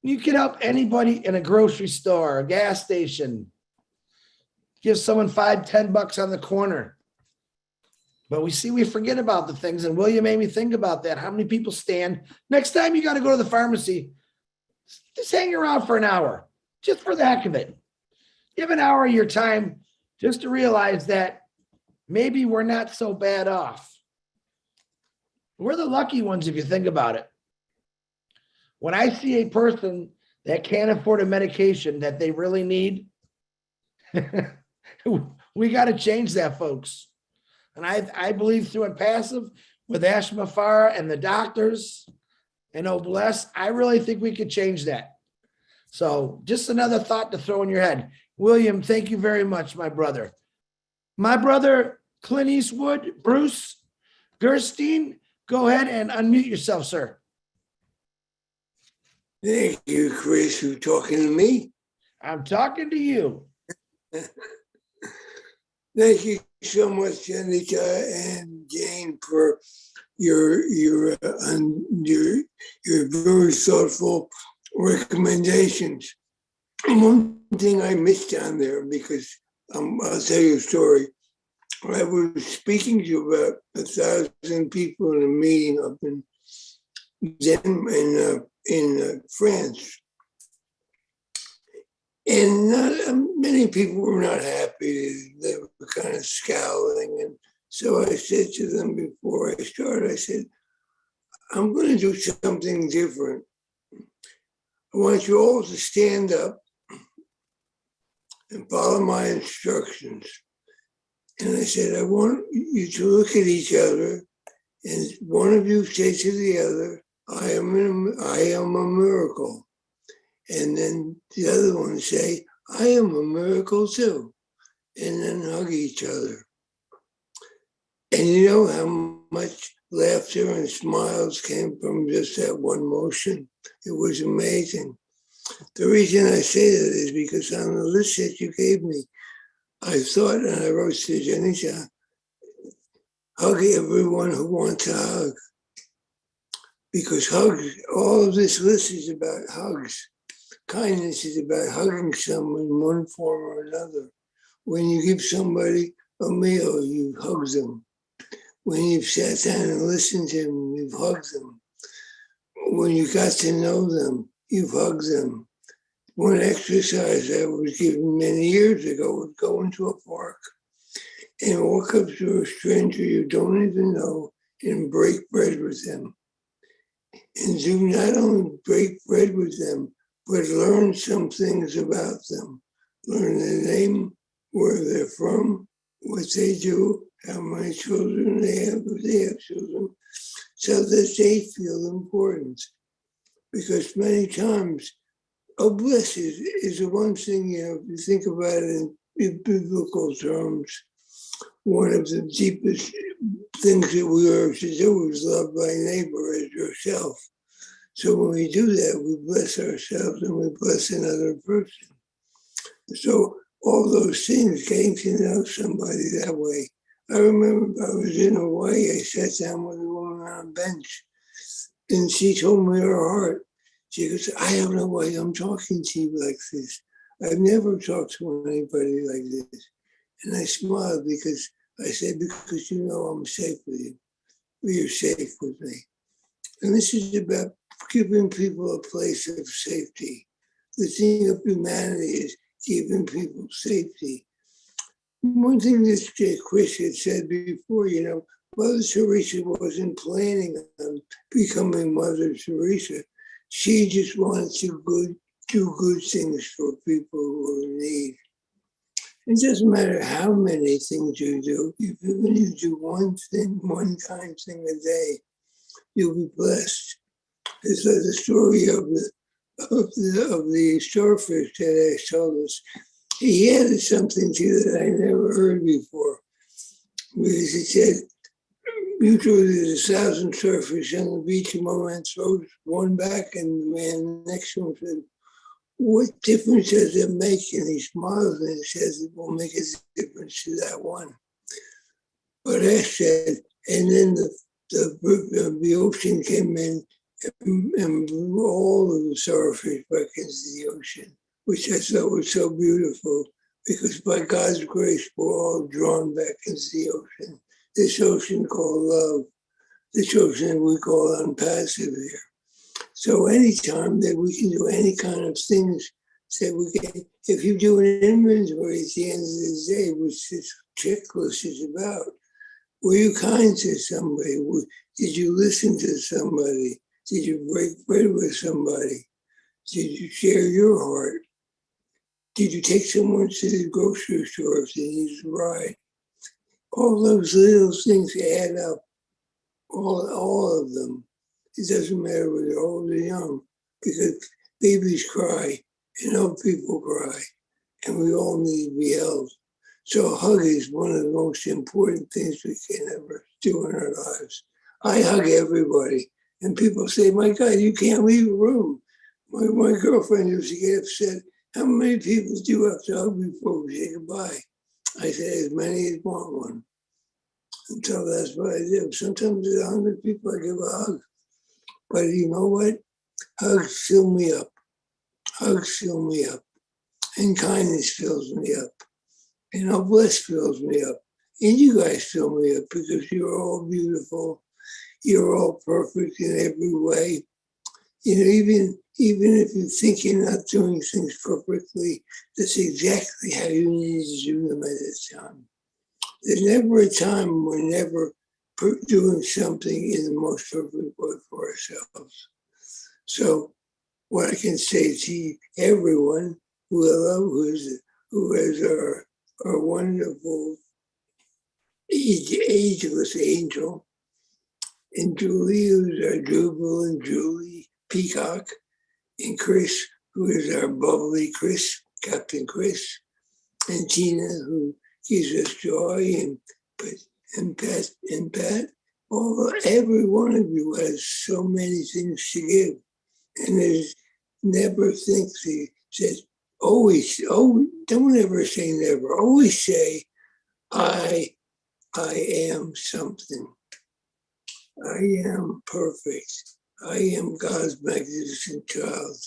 You can help anybody in a grocery store, a gas station. Give someone $5-10 on the corner. But we forget about the things. And William made me think about that. How many people stand? Next time you got to go to the pharmacy, just hang around for an hour, just for the heck of it. Give an hour of your time just to realize that maybe we're not so bad off. We're the lucky ones if you think about it. When I see a person that can't afford a medication that they really need, we got to change that, folks. And I believe through Impassive with Ash Mafara and the doctors and Oh Bless, I really think we could change that. So just another thought to throw in your head. William, thank you very much, my brother. My brother, Clint Eastwood, Bruce Gerstein, go ahead and unmute yourself, sir. Thank you, Chris, for talking to me. I'm talking to you. Thank you so much, Janica and Jane, for your very thoughtful recommendations. And one thing I missed down there, because I'll tell you a story. I was speaking to about 1,000 people in a meeting up in France. And many people were not happy. They were kind of scowling. And so I said to them before I started, I said, I'm going to do something different. I want you all to stand up and follow my instructions. And I said, I want you to look at each other and one of you say to the other, I am a miracle. And then the other one say, I am a miracle too. And then hug each other. And you know how much laughter and smiles came from just that one motion? It was amazing. The reason I say that is because on the list that you gave me, I thought, and I wrote to Janisha, hug everyone who wants a hug. Because hugs, all of this list is about hugs. Kindness is about hugging someone in one form or another. When you give somebody a meal, you hug them. When you've sat down and listened to them, you've hugged them. When you got to know them, you've hugged them. One exercise I was given many years ago was go into a park and walk up to a stranger you don't even know and break bread with them. And do not only break bread with them, but learn some things about them. Learn their name, where they're from, what they do, how many children they have, if they have children, so that they feel important. Because many times, oh, bless is the one thing, if you think about it in biblical terms, one of the deepest things that we are to do is love thy neighbor as yourself. So when we do that, we bless ourselves and we bless another person. So all those things, getting to know somebody that way. I remember I was in Hawaii, I sat down with a woman on a bench and she told me her heart. She goes, I don't know why I'm talking to you like this. I've never talked to anybody like this. And I smiled because I said, because you know I'm safe with you. You're safe with me. And this is about giving people a place of safety. The thing of humanity is giving people safety. One thing that Chris had said before, Mother Teresa wasn't planning on becoming Mother Teresa. She just wanted to do good things for people who are in need. It doesn't matter how many things you do. Even if you do one thing, one kind thing a day, you'll be blessed. It's like the story of the starfish that I told us. He added something to that I never heard before. Because he said, usually there's 1,000 starfish on the beach, and one man throws one back, and the man next to him said, what difference does it make? And he smiles and he says, it won't make a difference to that one. But I said, and then the ocean came in and blew all of the starfish back into the ocean, which I thought was so beautiful, because by God's grace, we're all drawn back into the ocean. This ocean called love, this ocean we call unpassive here. So anytime that we can do any kind of things that we can, if you do an inventory at the end of the day, which this checklist is about, were you kind to somebody? Did you listen to somebody? Did you break bread with somebody? Did you share your heart? Did you take someone to the grocery store if they needed a ride? All those little things add up, all of them. It doesn't matter whether they're old or young, because babies cry and old people cry, and we all need to be held. So a hug is one of the most important things we can ever do in our lives. I hug everybody, and people say, my God, you can't leave a room. My girlfriend used to get upset. How many people do you have to hug before we say goodbye? I said, as many as want one. And so that's what I do. Sometimes there's 100 people, I give a hug. But you know what? Hugs fill me up. Hugs fill me up. And kindness fills me up. And bliss fills me up. And you guys fill me up, because you're all beautiful. You're all perfect in every way. You know, even if you think you're not doing things perfectly, that's exactly how you need to do them at this time. There's never a time we're never doing something in the most perfect way for ourselves. So what I can say to everyone who I love, who is our wonderful ageless angel, and Julie, who's our Jubal and Julie Peacock, and Chris, who is our bubbly Chris, Captain Chris, and Tina, who gives us joy, and Pat, every one of you has so many things to give. And there's never think says always, don't ever say never. Always say, I am something. I am perfect. I am God's magnificent child.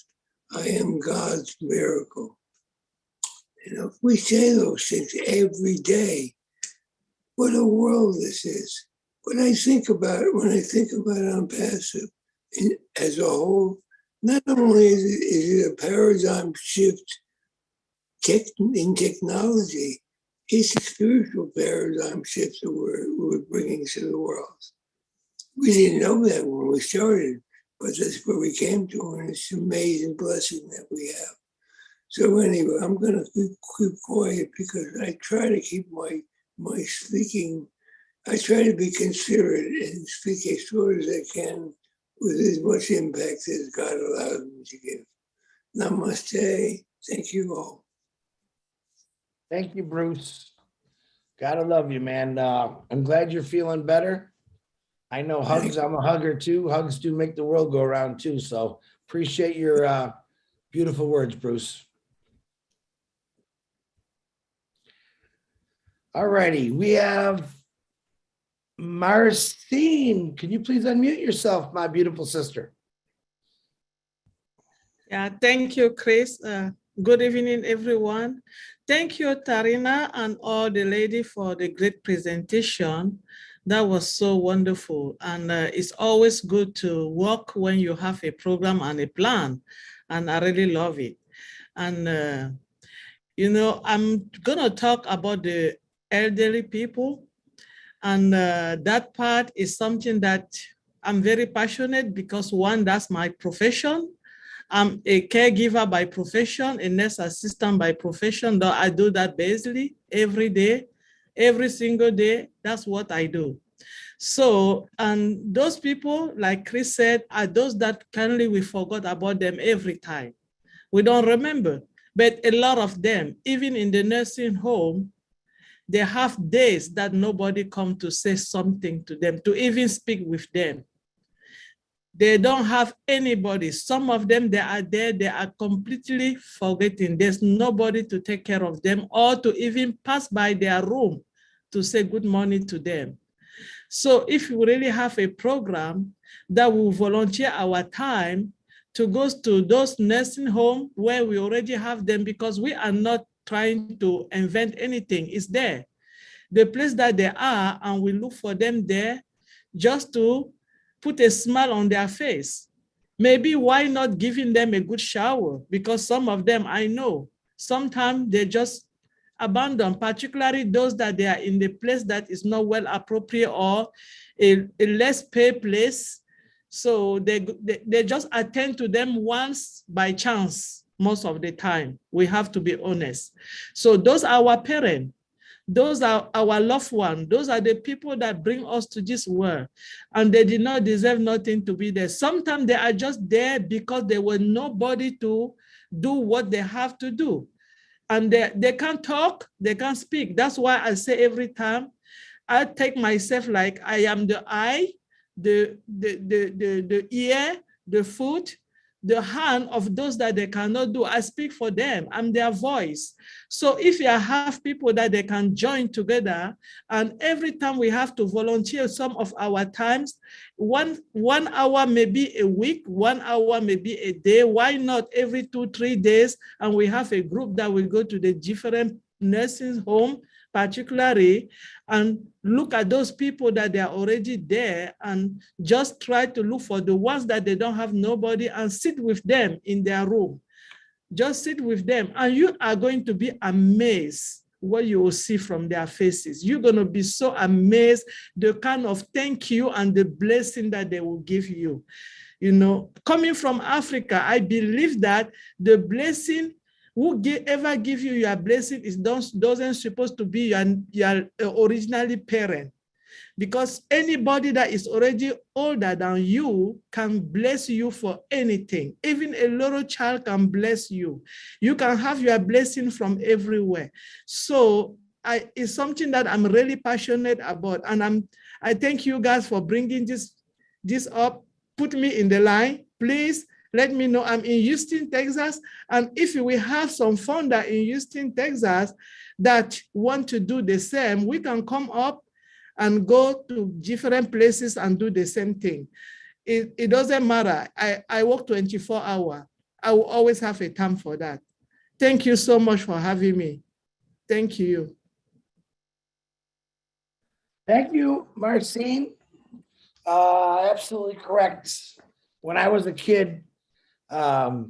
I am God's miracle. You know, if we say those things every day, what a world this is. When I think about Unpassive as a whole, not only is it a paradigm shift in technology, it's a spiritual paradigm shift that we're bringing to the world. We didn't know that when we started, but that's where we came to, and it's an amazing blessing that we have. So anyway, I'm going to keep quiet, because I try to keep my speaking. I try to be considerate and speak as short as I can, with as much impact as God allows me to give. Namaste. Thank you all. Thank you, Bruce. Gotta love you, man. I'm glad you're feeling better. I know hugs, I'm a hugger too. Hugs do make the world go around too. So appreciate your beautiful words, Bruce. All righty, we have Marcine. Can you please unmute yourself, my beautiful sister? Yeah, thank you, Chris. Good evening, everyone. Thank you, Tarina, and all the ladies for the great presentation. That was so wonderful. And it's always good to work when you have a program and a plan. And I really love it. And, you know, I'm gonna talk about the elderly people. And that part is something that I'm very passionate, because one, that's my profession. I'm a caregiver by profession, a nurse assistant by profession, though I do that basically every day, every single day. That's what I do. So, and those people, like Chris said, are those that currently we forgot about them every time. We don't remember, but a lot of them, even in the nursing home, they have days that nobody come to say something to them, to even speak with them. They don't have anybody. Some of them, they are there, they are completely forgetting. There's nobody to take care of them or to even pass by their room to say good morning to them. So if we really have a program that will volunteer our time to go to those nursing homes where we already have them, because we are not trying to invent anything, it's there. The place that they are, and we look for them there just to put a smile on their face. Maybe why not giving them a good shower? Because some of them, I know, sometimes they just abandon, particularly those that they are in the place that is not well appropriate or a less paid place. So they just attend to them once by chance, most of the time. We have to be honest. So those are our parents. Those are our loved ones. Those are the people that bring us to this world. And they did not deserve nothing to be there. Sometimes they are just there because there was nobody to do what they have to do. And they can't talk, they can't speak. That's why I say every time, I take myself like I am the eye, the ear, the foot, the hand of those that they cannot do. I speak for them. I'm their voice. So if you have people that they can join together, and every time we have to volunteer some of our times, one hour maybe a week, 1 hour maybe a day, why not every 2-3 days? And we have a group that will go to the different nursing home, particularly, and look at those people that they are already there and just try to look for the ones that they don't have nobody and sit with them in their room. Just sit with them and you are going to be amazed what you will see from their faces. You're going to be so amazed the kind of thank you and the blessing that they will give you. You know, coming from Africa, I believe that the blessing whoever give you your blessing is doesn't supposed to be your originally parent, because anybody that is already older than you can bless you for anything. Even a little child can bless you. You can have your blessing from everywhere. So it's something that I'm really passionate about, and I thank you guys for bringing this up. Put me in the line, please. Let me know. I'm in Houston, Texas. And if we have some founder in Houston, Texas that want to do the same, we can come up and go to different places and do the same thing. It doesn't matter. I work 24 hours. I will always have a time for that. Thank you so much for having me. Thank you. Thank you, Marcine. Absolutely correct. When I was a kid,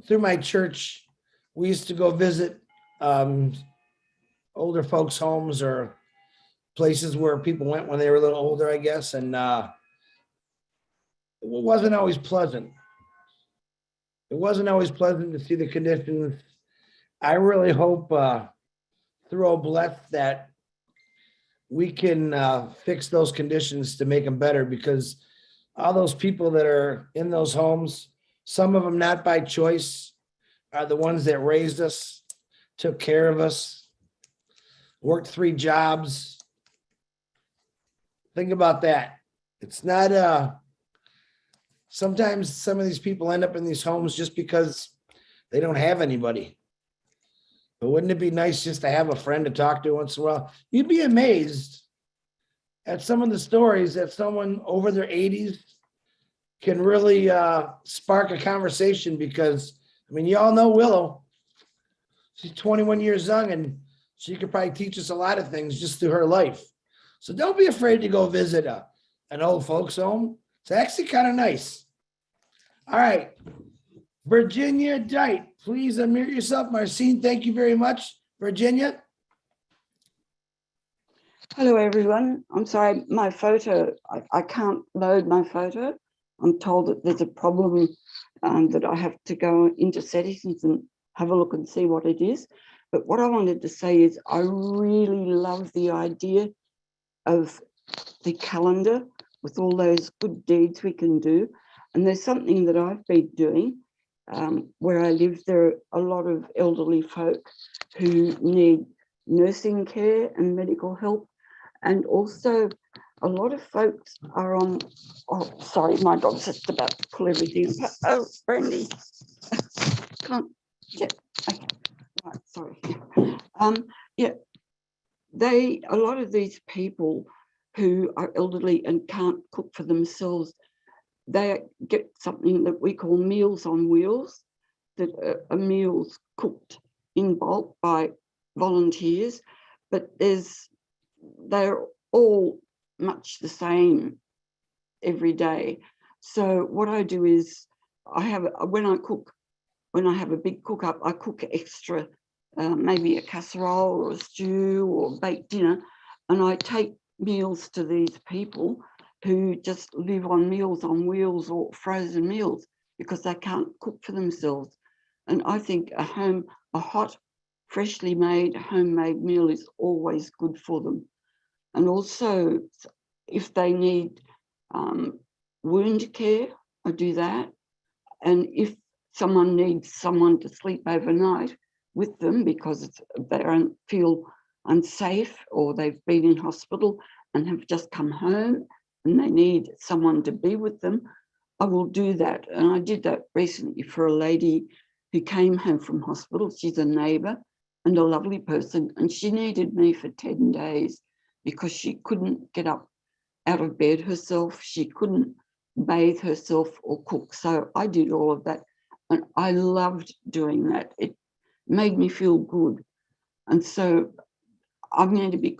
through my church, we used to go visit older folks' homes or places where people went when they were a little older, I guess, and it wasn't always pleasant. It wasn't always pleasant to see the conditions. I really hope through Obless that we can fix those conditions to make them better, because all those people that are in those homes, some of them not by choice, are the ones that raised us, took care of us, worked 3 jobs. Think about that. It's not, sometimes some of these people end up in these homes just because they don't have anybody. But wouldn't it be nice just to have a friend to talk to once in a while? You'd be amazed at some of the stories that someone over their 80s can really spark a conversation, because, I mean, you all know Willow. She's 21 years young, and she could probably teach us a lot of things just through her life. So don't be afraid to go visit an old folks home. It's actually kind of nice. All right. Virginia Dite, please unmute yourself. Marcine, thank you very much. Virginia. Hello, everyone. I'm sorry, my photo, I can't load my photo. I'm told that there's a problem that I have to go into settings and have a look and see what it is. But what I wanted to say is I really love the idea of the calendar with all those good deeds we can do. And there's something that I've been doing where I live. There are a lot of elderly folk who need nursing care and medical help. And also a lot of folks are on, oh, sorry, my dog's just about to pull everything apart. Oh, Brandy, can't, yeah, okay, right, sorry. Yeah, a lot of these people who are elderly and can't cook for themselves, they get something that we call Meals on Wheels, that are meals cooked in bulk by volunteers, but they're all much the same every day. So what I do is when I have a big cook up, I cook extra, maybe a casserole or a stew or baked dinner, and I take meals to these people who just live on Meals on Wheels or frozen meals because they can't cook for themselves. And I think a hot, freshly made, homemade meal is always good for them. And also, if they need wound care, I do that. And if someone needs someone to sleep overnight with them because they don't feel unsafe or they've been in hospital and have just come home and they need someone to be with them, I will do that. And I did that recently for a lady who came home from hospital. She's a neighbour and a lovely person, and she needed me for 10 days because she couldn't get up out of bed herself. She couldn't bathe herself or cook. So I did all of that. And I loved doing that. It made me feel good. And so I'm going to be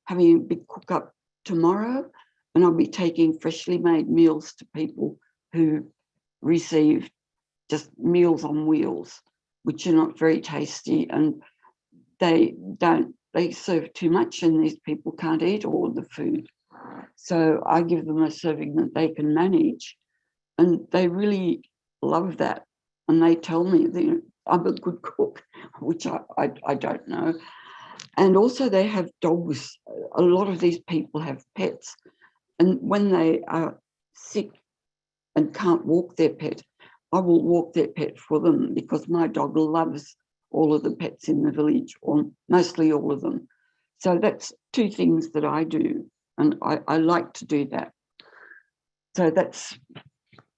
having a big cook up tomorrow, and I'll be taking freshly made meals to people who receive just Meals on Wheels, which are not very tasty, and they serve too much and these people can't eat all of the food. So I give them a serving that they can manage, and they really love that. And they tell me that I'm a good cook, which I don't know. And also they have dogs. A lot of these people have pets. And when they are sick and can't walk their pet, I will walk their pet for them because my dog loves all of the pets in the village, or mostly all of them. So that's two things that I do, and I like to do that. So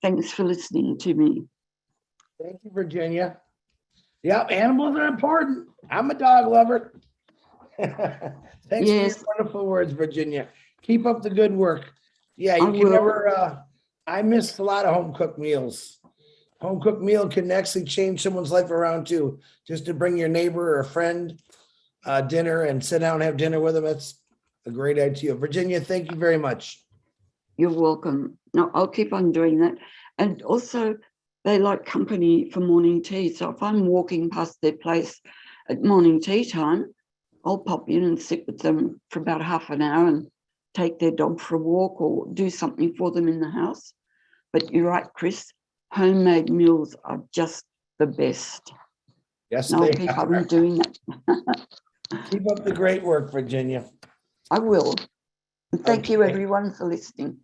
thanks for listening to me. Thank you, Virginia. Yep, animals are important. I'm a dog lover. Thanks for your wonderful words, Virginia. Keep up the good work. Yeah, you can never, I miss a lot of home cooked meals. Home cooked meal can actually change someone's life around too. Just to bring your neighbor or a friend dinner and sit down and have dinner with them. That's a great idea. Virginia, thank you very much. You're welcome. No, I'll keep on doing that. And also, they like company for morning tea. So if I'm walking past their place at morning tea time, I'll pop in and sit with them for about half an hour and take their dog for a walk or do something for them in the house. But you're right, Chris, homemade meals are just the best. Yes, and I'll keep on doing that. Keep up the great work, Virginia. I will. And thank you, everyone, for listening.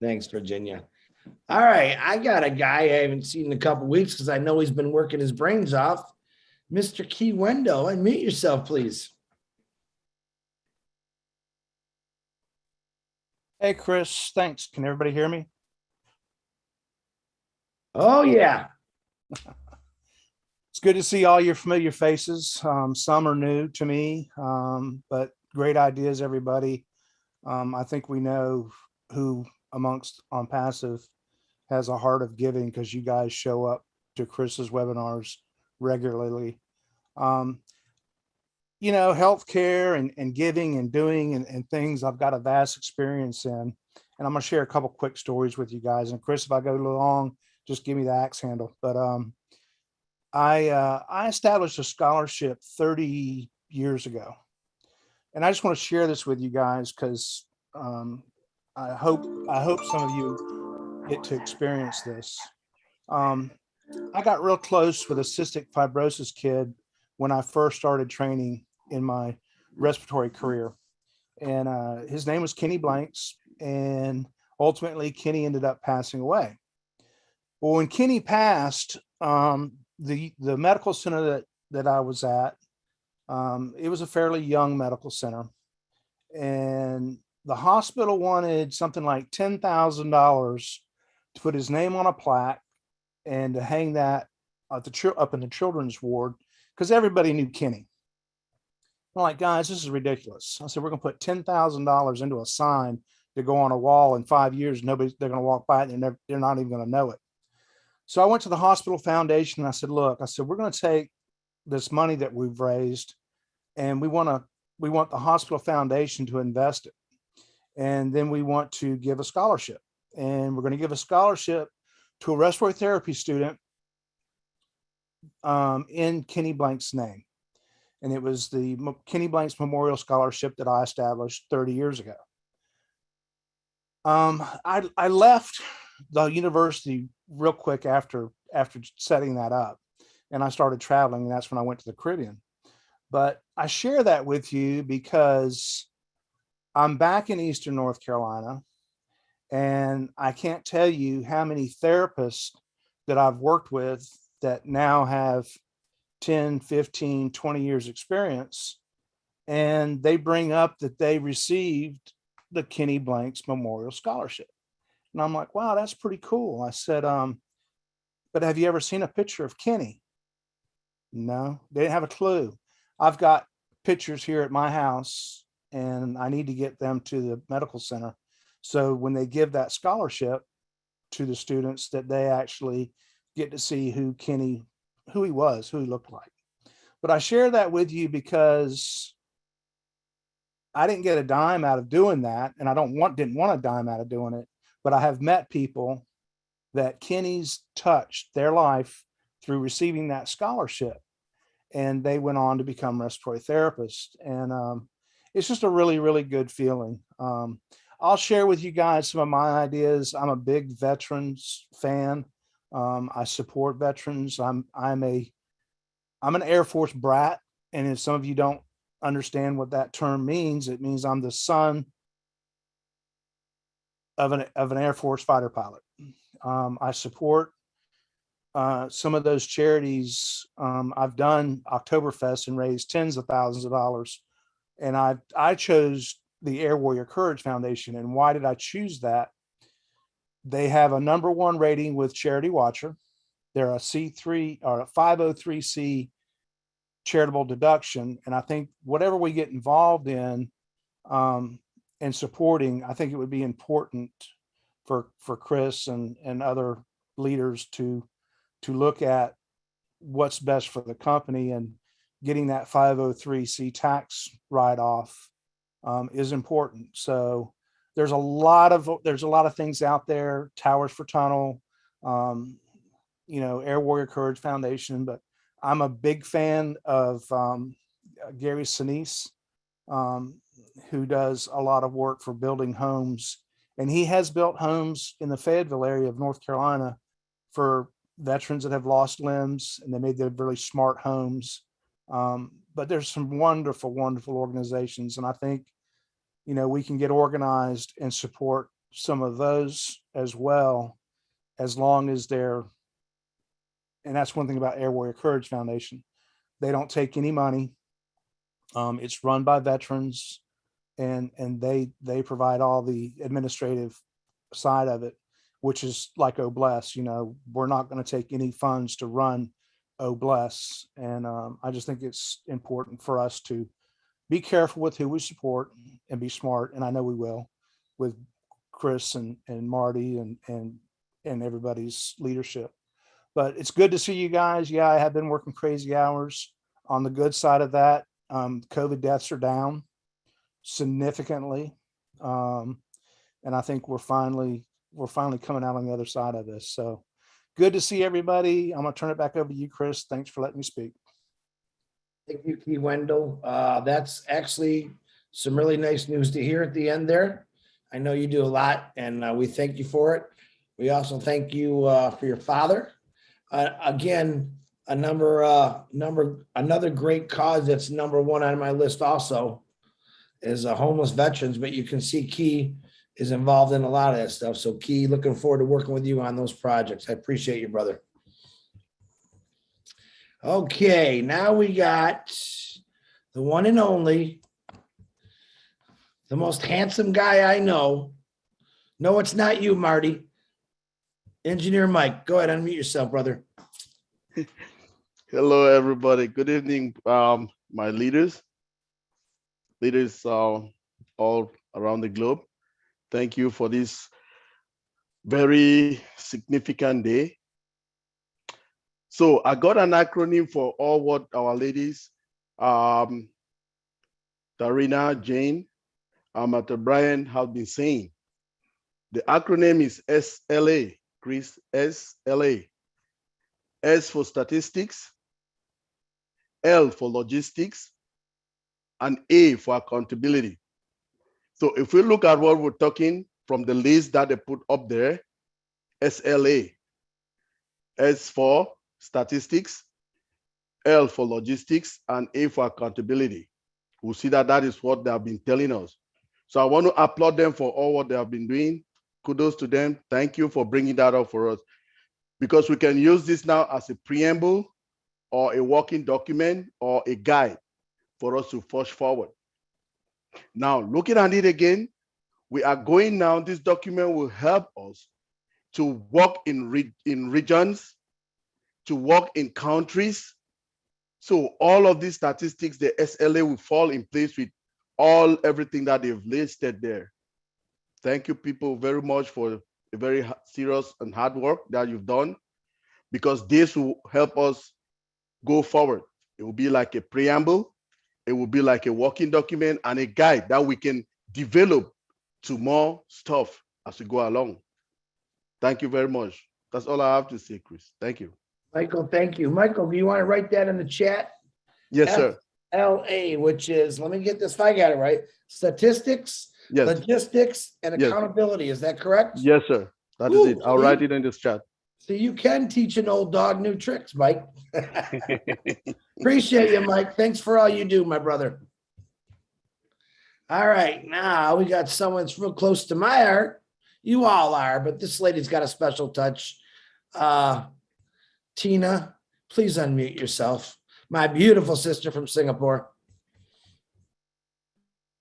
Thanks, Virginia. All right, I got a guy I haven't seen in a couple of weeks because I know he's been working his brains off. Mr. Key Wendo, unmute yourself, please. Hey, Chris, thanks. Can everybody hear me? Oh, yeah. It's good to see all your familiar faces. Some are new to me, but great ideas, everybody. I think we know who amongst On Passive has a heart of giving because you guys show up to Chris's webinars regularly. You know, healthcare and giving and doing and things I've got a vast experience in. And I'm going to share a couple quick stories with you guys. And Chris, if I go long, just give me the axe handle. But I established a scholarship 30 years ago. And I just want to share this with you guys because I hope some of you get to experience this. I got real close with a cystic fibrosis kid when I first started training in my respiratory career. And his name was Kenny Blanks. And ultimately, Kenny ended up passing away. Well, when Kenny passed, the medical center that I was at, it was a fairly young medical center. And the hospital wanted something like $10,000 to put his name on a plaque and to hang that at up in the children's ward because everybody knew Kenny. I'm like, guys, this is ridiculous. I said, we're going to put $10,000 into a sign to go on a wall in 5 years. They're going to walk by it and they're not even going to know it. So I went to the hospital foundation and I said, look, I said, we're going to take this money that we've raised and we want the hospital foundation to invest it. And then we want to give a scholarship, and we're going to give a scholarship to a respiratory therapy student in Kenny Blank's name. And it was the Kenny Blank's Memorial Scholarship that I established 30 years ago. I left the university real quick after setting that up, and I started traveling, and that's when I went to the Caribbean. But I share that with you because I'm back in Eastern North Carolina, and I can't tell you how many therapists that I've worked with that now have 10, 15, 20 years experience. And they bring up that they received the Kenny Blanks Memorial Scholarship. And I'm like, wow, that's pretty cool. I said, but have you ever seen a picture of Kenny? No, they didn't have a clue. I've got pictures here at my house and I need to get them to the medical center. So when they give that scholarship to the students, that they actually get to see who he was, who he looked like. But I share that with you because I didn't get a dime out of doing that. And I didn't want a dime out of doing it, but I have met people that Kenny's touched their life through receiving that scholarship. And they went on to become respiratory therapists. And it's just a really, really good feeling. I'll share with you guys some of my ideas. I'm a big veterans fan. I support veterans. I'm an Air Force brat. And if some of you don't understand what that term means, it means I'm the son of an Air Force fighter pilot. I support some of those charities. I've done Oktoberfest and raised tens of thousands of dollars. And I chose the Air Warrior Courage Foundation. And why did I choose that? They have a #1 rating with Charity Watcher. They're a C3 or a 503c charitable deduction. And I think whatever we get involved in and supporting, I think it would be important for Chris and other leaders to look at what's best for the company, and getting that 503c tax write-off is important. So there's a lot of things out there, Towers for Tunnel, Air Warrior Courage Foundation, but I'm a big fan of Gary Sinise, who does a lot of work for building homes. And he has built homes in the Fayetteville area of North Carolina for veterans that have lost limbs, and they made them really smart homes. But there's some wonderful, wonderful organizations. And I think, we can get organized and support some of those as well, as long as and that's one thing about Air Warrior Courage Foundation. They don't take any money. It's run by veterans, and they provide all the administrative side of it, which is like Obless. We're not going to take any funds to run Obless. And I just think it's important for us to be careful with who we support and be smart. And I know we will, with Chris and Marty and everybody's leadership. But it's good to see you guys. Yeah, I have been working crazy hours. On the good side of that, COVID deaths are down significantly. And I think we're finally coming out on the other side of this. So good to see everybody. I'm going to turn it back over to you, Chris. Thanks for letting me speak. Thank you, Key Wendell. That's actually some really nice news to hear at the end there. I know you do a lot, and we thank you for it. We also thank you for your father. Again, another great cause that's number one on my list also is homeless veterans, but you can see Key is involved in a lot of that stuff. So Key, looking forward to working with you on those projects. I appreciate you, brother. Okay, now we got the one and only, the most handsome guy I know. No, it's not you, Marty. Engineer Mike, go ahead, unmute yourself, brother. Hello, everybody. Good evening, my leaders all around the globe. Thank you for this very significant day. So I got an acronym for all what our ladies, Tarina, Jane, Mr. Brian have been saying. The acronym is SLA, Chris, SLA. S for statistics, L for logistics, and A for accountability. So if we look at what we're talking from the list that they put up there, SLA, S for statistics, L for logistics, and A for accountability. We'll see that that is what they have been telling us. So I want to applaud them for all what they have been doing. Kudos to them. Thank you for bringing that up for us, because we can use this now as a preamble or a working document or a guide for us to push forward. Now, looking at it again, we are going now, this document will help us to work in regions, to work in countries. So all of these statistics, the SLA will fall in place with everything that they've listed there. Thank you people very much for a very serious and hard work that you've done, because this will help us go forward. It will be like a preamble. It will be like a working document and a guide that we can develop to more stuff as we go along. Thank you very much. That's all I have to say, Chris. Thank you. Michael, thank you. Michael, do you want to write that in the chat? Yes, sir. LA, which is, let me get this, if I got it right, statistics, yes, logistics, and accountability. Is that correct? Yes, sir. That is it. I'll write it in this chat. So you can teach an old dog new tricks, Mike. Appreciate you, Mike. Thanks for all you do, my brother. All right, now we got someone that's real close to my heart. You all are, but this lady's got a special touch. Tina, please unmute yourself. My beautiful sister from Singapore.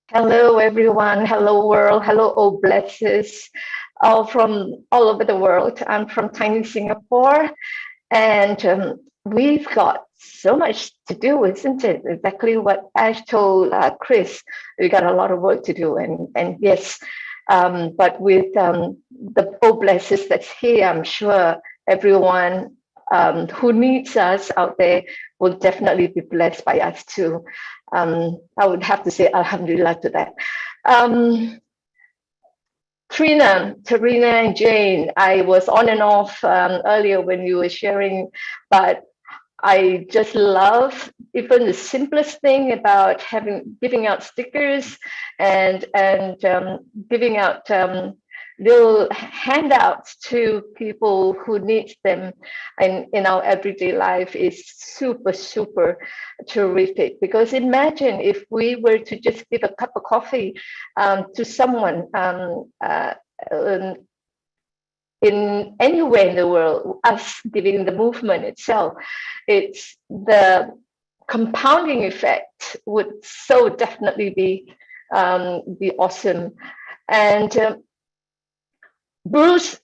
Hello, everyone. Hello, world. Hello, all blesses, all from all over the world. I'm from tiny Singapore, and we've got so much to do, isn't it? Exactly what Ash told Chris. We got a lot of work to do, and yes, but with the all blesses that's here, I'm sure everyone who needs us out there will definitely be blessed by us too. I would have to say alhamdulillah to that. Trina, Tarina, and Jane, I was on and off earlier when you were sharing, but I just love even the simplest thing about giving out stickers and giving out little handouts to people who need them in our everyday life is super, super terrific. Because imagine if we were to just give a cup of coffee to someone in anywhere in the world, us giving the movement itself, it's the compounding effect would so definitely be awesome. And Bruce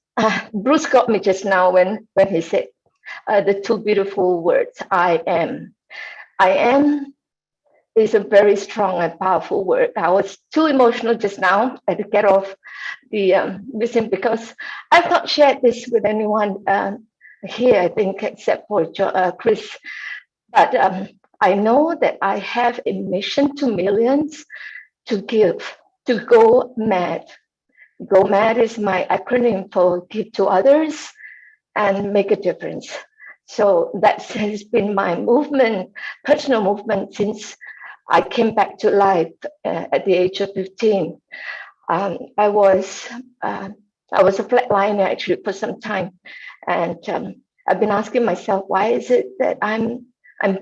got me just now when he said the two beautiful words, I am. I am is a very strong and powerful word. I was too emotional just now. I had to get off the listen because I've not shared this with anyone here, I think, except for Chris. But I know that I have a mission to millions to give, to go mad. Go mad is my acronym for give to others and make a difference. So that has been my movement, personal movement, since I came back to life at the age of 15. I was I was a flatliner actually for some time, and I've been asking myself, why is it that I'm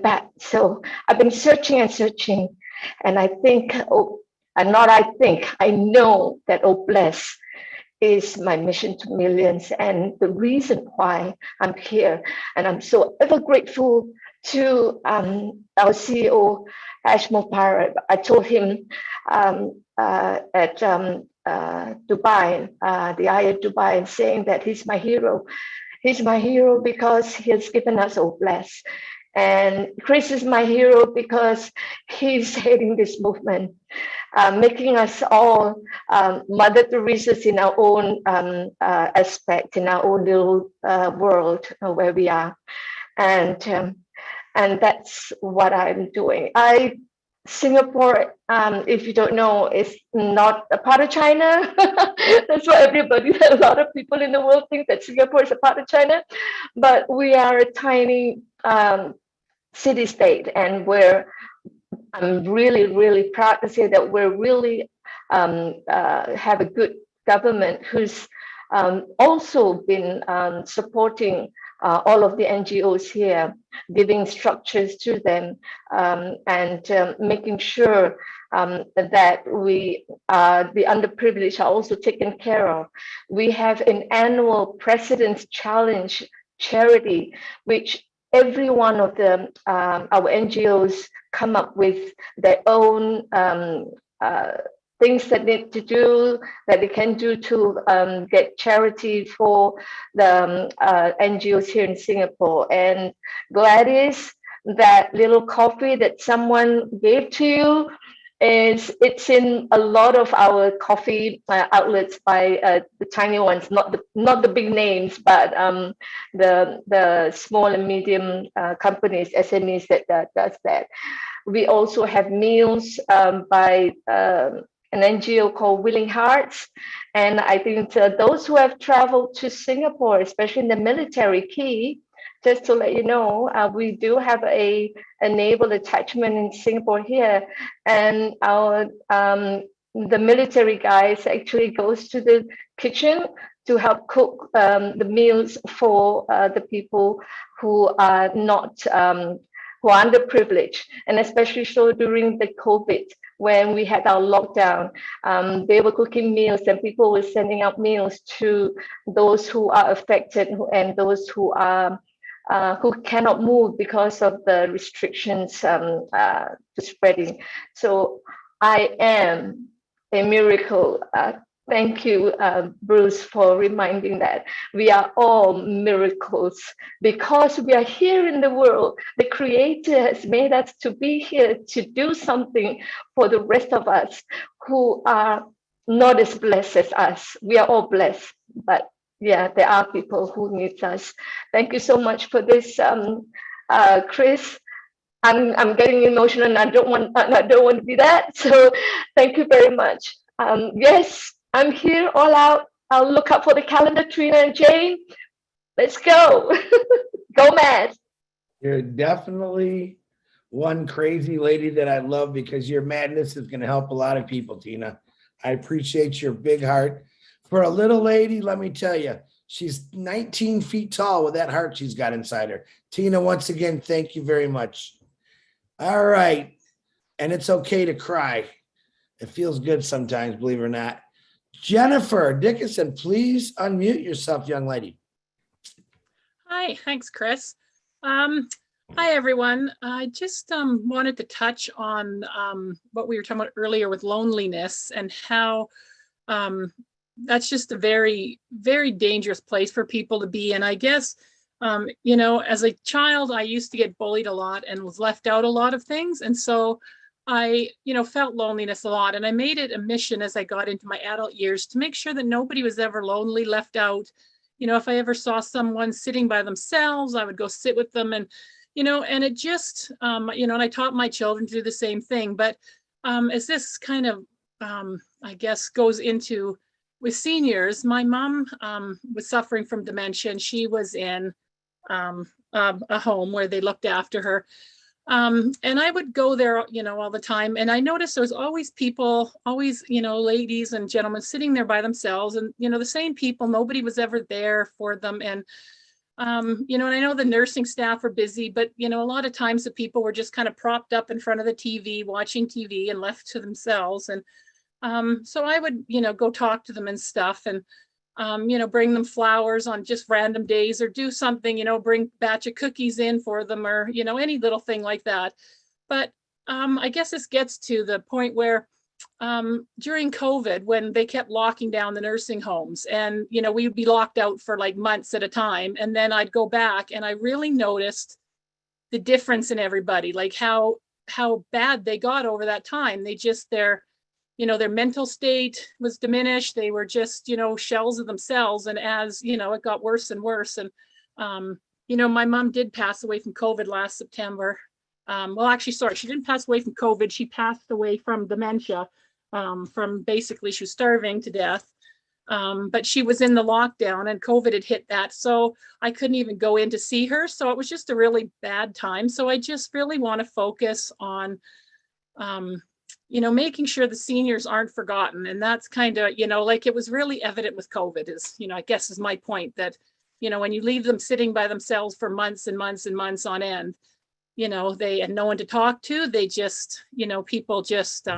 back? So I've been searching and searching, and I think, and not I think, I know that Oh Bless is my mission to millions and the reason why I'm here. And I'm so ever grateful to our CEO, Ashmo Parrott. I told him at Dubai, the Eye of Dubai, saying that he's my hero. He's my hero because he has given us Oh Bless. And Chris is my hero because he's heading this movement, making us all Mother Teresa's in our own aspect, in our own little world where we are. And that's what I'm doing. Singapore, if you don't know, is not a part of China. That's what a lot of people in the world think, that Singapore is a part of China. But we are a tiny city-state, and I'm really, really proud to say that we're really have a good government who's also been supporting all of the NGOs here, giving structures to them, and making sure that the underprivileged are also taken care of. We have an annual President's Challenge charity, which every one of the our NGOs come up with their own things that need to do, that they can do to get charity for the NGOs here in Singapore. And Gladys, that little coffee that someone gave to you, it's in a lot of our coffee outlets by the tiny ones, not the big names, but the small and medium companies, SMEs that does that. We also have meals by an NGO called Willing Hearts, and I think those who have traveled to Singapore, especially in the military key, just to let you know, we do have a naval attachment in Singapore here, and our the military guys actually goes to the kitchen to help cook the meals for the people who are not who are underprivileged, and especially so during the COVID when we had our lockdown, they were cooking meals and people were sending out meals to those who are affected and those who are who cannot move because of the restrictions to spreading. So I am a miracle. Thank you, Bruce, for reminding that we are all miracles because we are here in the world. The Creator has made us to be here to do something for the rest of us who are not as blessed as us. We are all blessed, but yeah, there are people who need us. Thank you so much for this, Chris. I'm getting emotional, and I don't want to be that. So thank you very much. Yes, I'm here all out. I'll look up for the calendar, Trina and Jane. Let's go. Go mad. You're definitely one crazy lady that I love because your madness is going to help a lot of people, Tina. I appreciate your big heart. For a little lady, let me tell you, she's 19 feet tall with that heart she's got inside her. Tina, once again, thank you very much. All right. And it's okay to cry. It feels good sometimes, believe it or not. Jennifer Dickinson, please unmute yourself, young lady. Hi, thanks, Chris. Hi, everyone. I just wanted to touch on what we were talking about earlier with loneliness and how that's just a very, very dangerous place for people to be. And I guess, you know, as a child, I used to get bullied a lot and was left out a lot of things. And so I, you know, felt loneliness a lot. And I made it a mission as I got into my adult years to make sure that nobody was ever lonely, left out. You know, if I ever saw someone sitting by themselves, I would go sit with them. And, you know, and it just, you know, and I taught my children to do the same thing. But as this kind of, I guess, goes into with seniors, my mom was suffering from dementia, and she was in a home where they looked after her. And I would go there, all the time. And I noticed there was always people, always, ladies and gentlemen sitting there by themselves, and, the same people, nobody was ever there for them. And, and I know the nursing staff are busy, but, a lot of times the people were just kind of propped up in front of the TV, watching TV and left to themselves. And so I would, go talk to them and stuff, and, bring them flowers on just random days, or do something, bring a batch of cookies in for them, or, any little thing like that. But I guess this gets to the point where during COVID, when they kept locking down the nursing homes, and, we'd be locked out for like months at a time. And then I'd go back, and I really noticed the difference in everybody, like how bad they got over that time. They just, their mental state was diminished. They were just, shells of themselves. And as, it got worse and worse. And, my mom did pass away from COVID last September. Well, actually, sorry, she didn't pass away from COVID. She passed away from dementia, from basically she was starving to death. But she was in the lockdown, and COVID had hit that. So I couldn't even go in to see her. So it was just a really bad time. So I just really want to focus on, making sure the seniors aren't forgotten. And that's kind of, like it was really evident with COVID is, I guess is my point, that, when you leave them sitting by themselves for months and months and months on end, they had no one to talk to. They just, people just,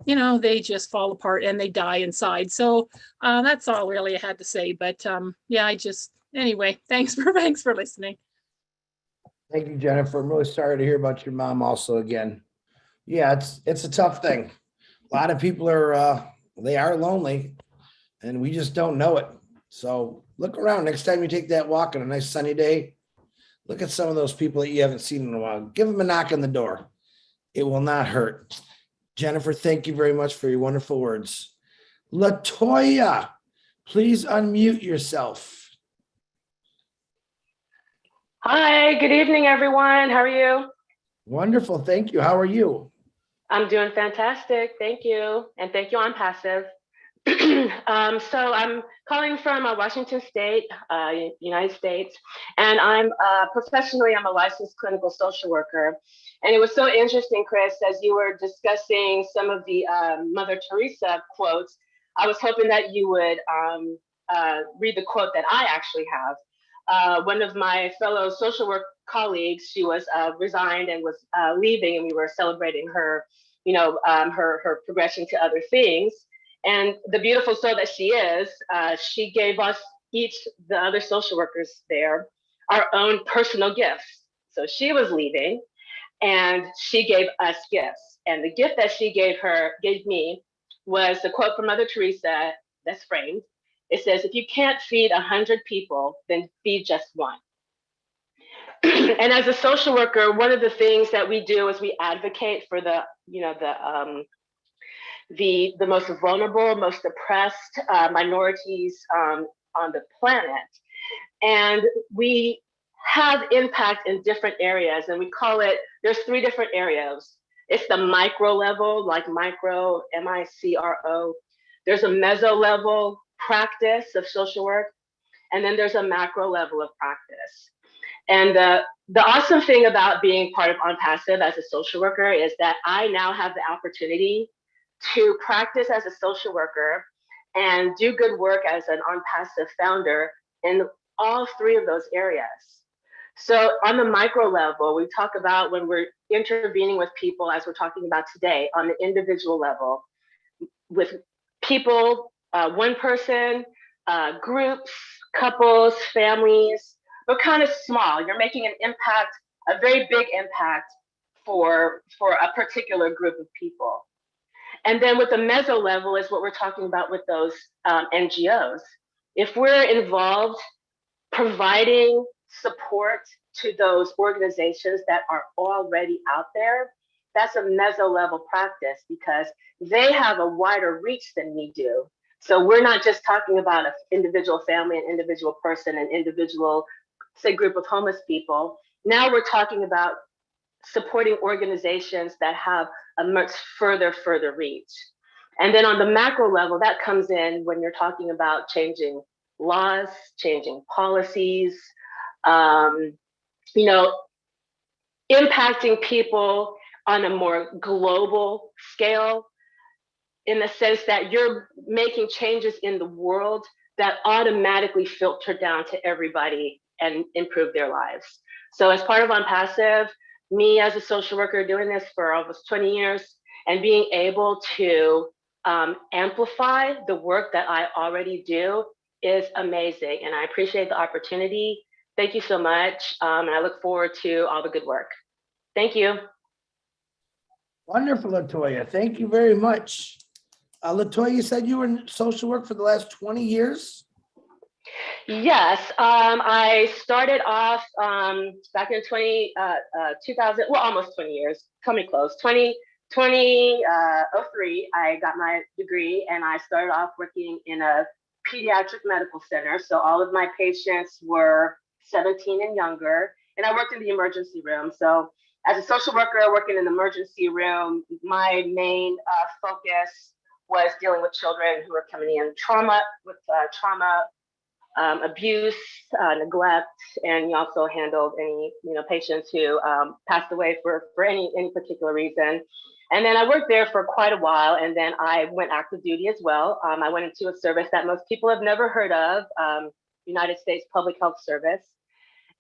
they just fall apart and they die inside. So that's all really I had to say. But yeah, anyway, thanks for listening. Thank you, Jennifer. I'm really sorry to hear about your mom also again. Yeah, it's a tough thing. A lot of people they are lonely, and we just don't know it. So look around next time you take that walk on a nice sunny day. Look at some of those people that you haven't seen in a while. Give them a knock on the door. It will not hurt. Jennifer, thank you very much for your wonderful words. Latoya, please unmute yourself. Hi, good evening, everyone. How are you? Wonderful. Thank you. How are you? I'm doing fantastic. Thank you. And thank you on Passive. So I'm calling from Washington State, United States, and I'm professionally, I'm a licensed clinical social worker. And it was so interesting, Chris, as you were discussing some of the Mother Teresa quotes, I was hoping that you would read the quote that I actually have. One of my fellow social work colleagues, she was resigned and was leaving, and we were celebrating her, her progression to other things. And the beautiful soul that she is, she gave us each, the other social workers there, our own personal gifts. So she was leaving, and she gave us gifts. And the gift that she gave me was the quote from Mother Teresa that's framed. It says, if you can't feed 100 people, then feed just one. And as a social worker, one of the things that we do is we advocate for the most vulnerable, most oppressed minorities on the planet. And we have impact in different areas, and we call it, there's 3 different areas. It's the micro level, like micro, M-I-C-R-O. There's a meso level practice of social work, and then there's a macro level of practice. And the awesome thing about being part of On Passive as a social worker is that I now have the opportunity to practice as a social worker and do good work as an On Passive founder in all 3 of those areas. So on the micro level, we talk about when we're intervening with people, as we're talking about today, on the individual level, with people, one person, groups, couples, families, but kind of small. You're making an impact, a very big impact for a particular group of people. And then with the meso level is what we're talking about with those NGOs. If we're involved providing support to those organizations that are already out there, that's a meso level practice because they have a wider reach than we do. So we're not just talking about an individual family, an individual person, an individual, say, group of homeless people. Now we're talking about supporting organizations that have a much further reach. And then on the macro level, that comes in when you're talking about changing laws, changing policies. impacting people on a more global scale, in the sense that you're making changes in the world that automatically filter down to everybody and improve their lives. So as part of On Passive, me as a social worker doing this for almost 20 years and being able to amplify the work that I already do is amazing. And I appreciate the opportunity. Thank you so much. And I look forward to all the good work. Thank you. Wonderful, Latoya. Thank you very much. Latoya, you said you were in social work for the last 20 years? Yes, I started off back in 2000, well, almost 20 years, coming close, 2003, I got my degree and I started off working in a pediatric medical center. So all of my patients were 17 and younger, and I worked in the emergency room. So as a social worker working in the emergency room, my main focus was dealing with children who were coming in with trauma, abuse, neglect, and you also handled any patients who passed away for any particular reason. And then I worked there for quite a while, and then I went active duty as well. I went into a service that most people have never heard of, United States Public Health Service.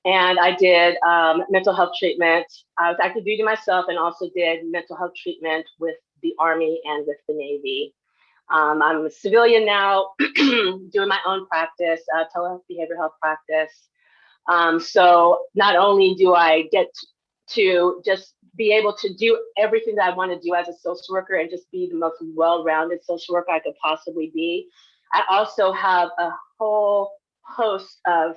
And I did mental health treatment. I was active duty myself and also did mental health treatment with the Army and with the Navy. I'm a civilian now, doing my own practice, telehealth behavioral health practice. So not only do I get to just be able to do everything that I want to do as a social worker and just be the most well-rounded social worker I could possibly be, I also have a whole host of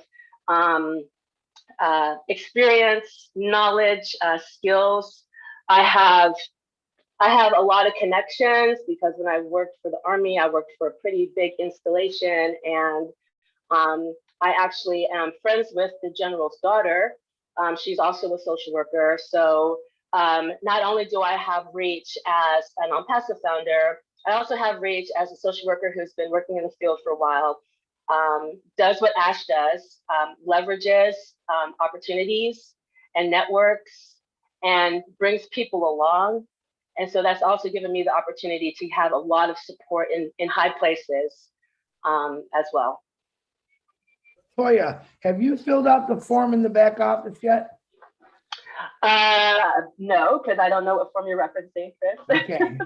experience, knowledge, skills. I have a lot of connections because when I worked for the Army, I worked for a pretty big installation, and I actually am friends with the general's daughter. She's also a social worker. So not only do I have reach as an On Passive founder, I also have reach as a social worker who's been working in the field for a while, does what Ash does, leverages opportunities and networks and brings people along. And so that's also given me the opportunity to have a lot of support in high places as well. Latoya, have you filled out the form in the back office yet? No, because I don't know what form you're referencing, Chris. Okay.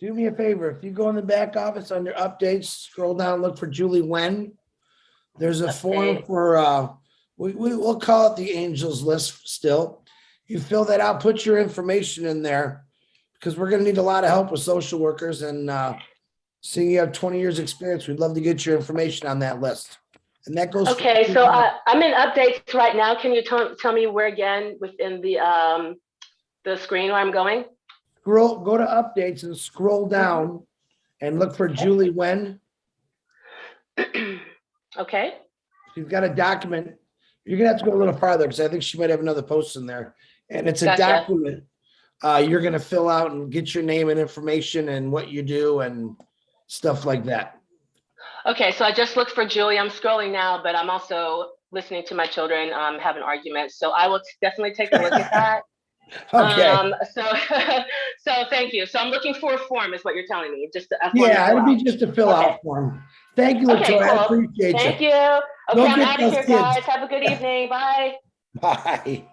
Do me a favor. If you go in the back office under updates, scroll down, look for Julie Wen. There's a form for, we'll call it the Angels list still. You fill that out, put your information in there, because we're going to need a lot of help with social workers, and seeing you have 20 years experience, we'd love to get your information on that list. And that goes. Okay, so I'm in updates right now. Can you tell me where again within the screen where I'm going? Go to updates and scroll down and look for Julie Wen. Okay. She's got a document. You're gonna have to go a little farther because I think she might have another post in there. And it's a Gotcha. document you're gonna fill out and get your name and information and what you do and stuff like that. Okay, so I just looked for Julie. I'm scrolling now, but I'm also listening to my children have an argument. So I will definitely take a look at that. Okay. So thank you. So I'm looking for a form is what you're telling me. Just a form Yeah, to fill it'll be out. just a fill out form. Thank you, Okay, Latoya. I cool. appreciate you. Thank you. Okay, Go I'm get out of those here, kids. guys. Have a good evening. Bye. Bye.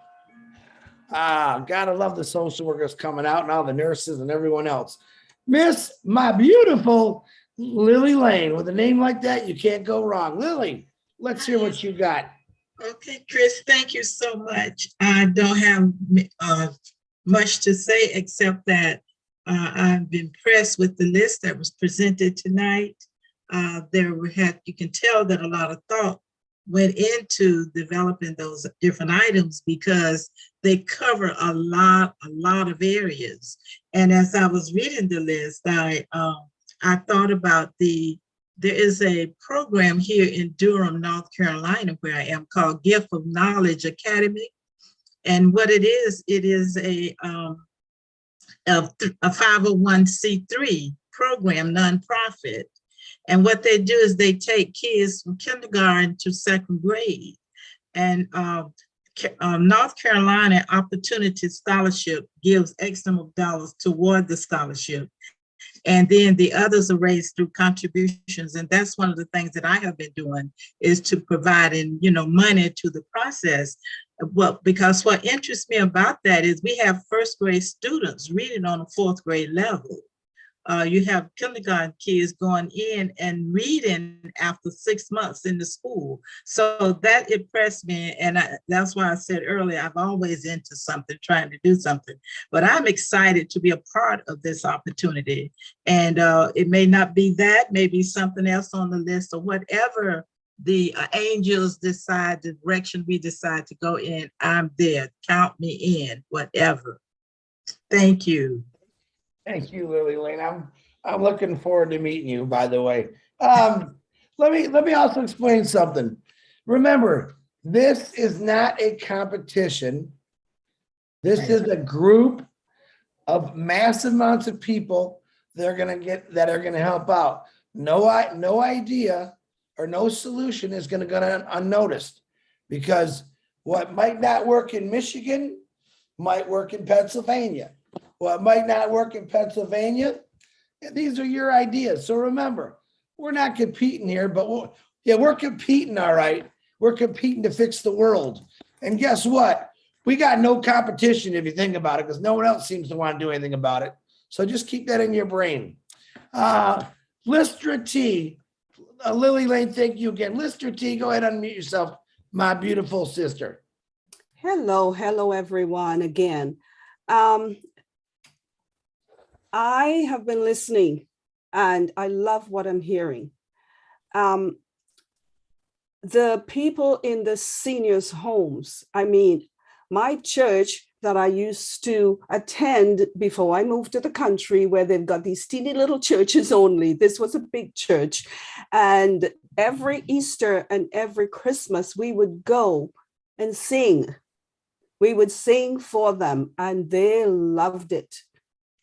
Gotta love the social workers coming out and all the nurses and everyone else. Miss, my beautiful Lily Lane. With a name like that, you can't go wrong. Lily, let's hear what you got. Okay, Chris, thank you so much. I don't have much to say except that I'm impressed with the list that was presented tonight. You can tell that a lot of thought went into developing those different items because they cover a lot of areas. And as I was reading the list, I thought about there is a program here in Durham, North Carolina, where I am, called Gift of Knowledge Academy. And what it is a 501c3 program, nonprofit. And what they do is they take kids from kindergarten to second grade and North Carolina Opportunity Scholarship gives X number of dollars toward the scholarship. And then the others are raised through contributions. And that's one of the things that I have been doing, is to providing, money to the process. Well, because what interests me about that is we have first grade students reading on a fourth grade level. You have kindergarten kids going in and reading after 6 months in the school. So that impressed me. And that's why I said earlier, I'm always into something, trying to do something. But I'm excited to be a part of this opportunity. And it may not be that, maybe something else on the list, or whatever the angels decide, the direction we decide to go in, I'm there. Count me in, whatever. Thank you. Thank you, Lily Lane. I'm looking forward to meeting you, by the way. Let me also explain something. Remember, this is not a competition. This is a group of massive amounts of people that are gonna help out. No idea or no solution is gonna go unnoticed, because what might not work in Michigan might work in Pennsylvania. What might not work in Pennsylvania, these are your ideas. So remember, we're not competing here, but we're competing, all right. We're competing to fix the world. And guess what? We got no competition if you think about it, because no one else seems to want to do anything about it. So just keep that in your brain. Lister T, Lily Lane, thank you again. Lister T, go ahead and unmute yourself, my beautiful sister. Hello, everyone again. I have been listening and I love what I'm hearing. The people in the seniors' homes, my church that I used to attend before I moved to the country, where they've got these teeny little churches only. This was a big church. And every Easter and every Christmas, we would go and sing. We would sing for them, and they loved it.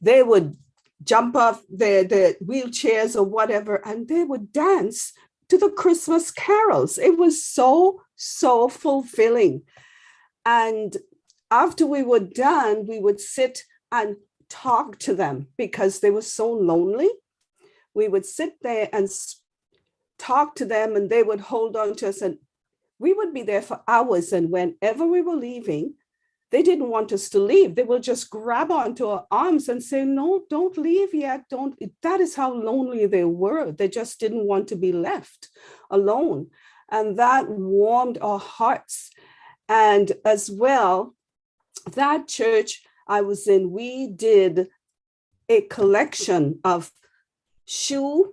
They would jump off their wheelchairs or whatever, and they would dance to the Christmas carols. It was so fulfilling. And after we were done, we would sit and talk to them because they were so lonely. We would sit there and talk to them, and they would hold on to us, and we would be there for hours. And whenever we were leaving, they didn't want us to leave. They would just grab onto our arms and say, no, don't leave yet. Don't. That is how lonely they were. They just didn't want to be left alone. And that warmed our hearts. And as well, that church I was in, we did a collection of shoe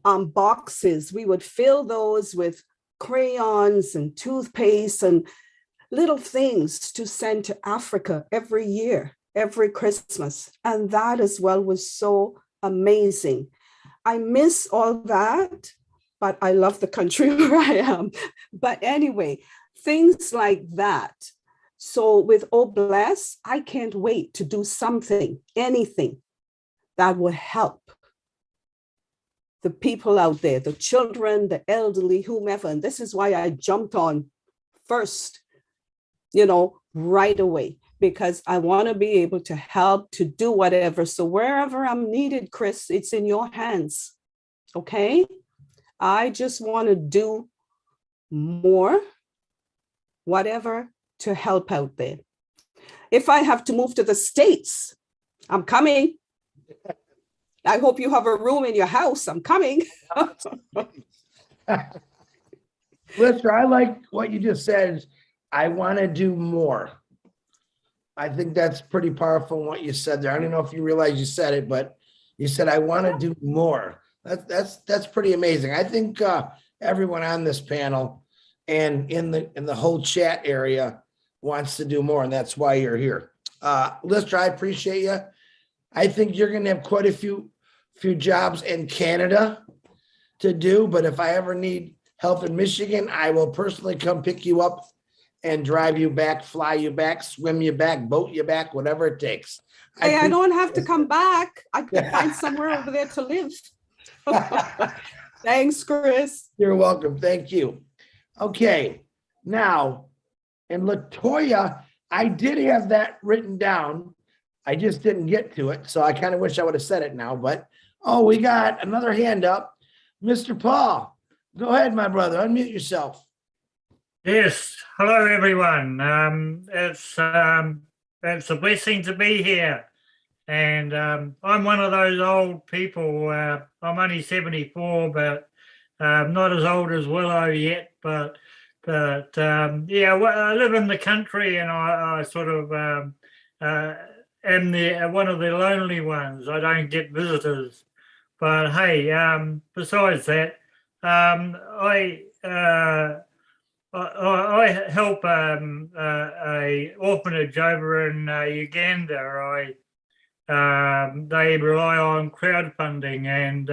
boxes. We would fill those with crayons and toothpaste and little things to send to Africa every year, every Christmas. And that as well was so amazing. I miss all that, but I love the country where I am. But anyway, things like that. So with Oh Bless, I can't wait to do something, anything that would help the people out there, the children, the elderly, whomever. And this is why I jumped on first, right away, because I want to be able to help, to do whatever. So wherever I'm needed, Chris, it's in your hands. Okay? I just want to do more, whatever, to help out there. If I have to move to the States, I'm coming. I hope you have a room in your house. I'm coming. Lister, I like what you just said. I want to do more. I think that's pretty powerful in what you said there. I don't know if you realize you said it, but you said, I want to do more. That's pretty amazing. I think everyone on this panel and in the whole chat area wants to do more, and that's why you're here. Lister, I appreciate you. I think you're going to have quite a few jobs in Canada to do, but if I ever need help in Michigan, I will personally come pick you up and drive you back, fly you back, swim you back, boat you back, whatever it takes. Hey, I don't have to come back. I can find somewhere over there to live. Thanks, Chris. You're welcome. Thank you. Okay, now And Latoya, I did have that written down. I just didn't get to it. So I kind of wish I would have said it now, but oh, we got another hand up. Mr. Paul, go ahead, my brother. Unmute yourself. Yes, hello everyone. It's a blessing to be here, and I'm one of those old people. I'm only 74, but not as old as Willow yet. But yeah, well, I live in the country, and I sort of am the one of the lonely ones. I don't get visitors, but hey, besides that, I help a orphanage over in Uganda. They rely on crowdfunding, and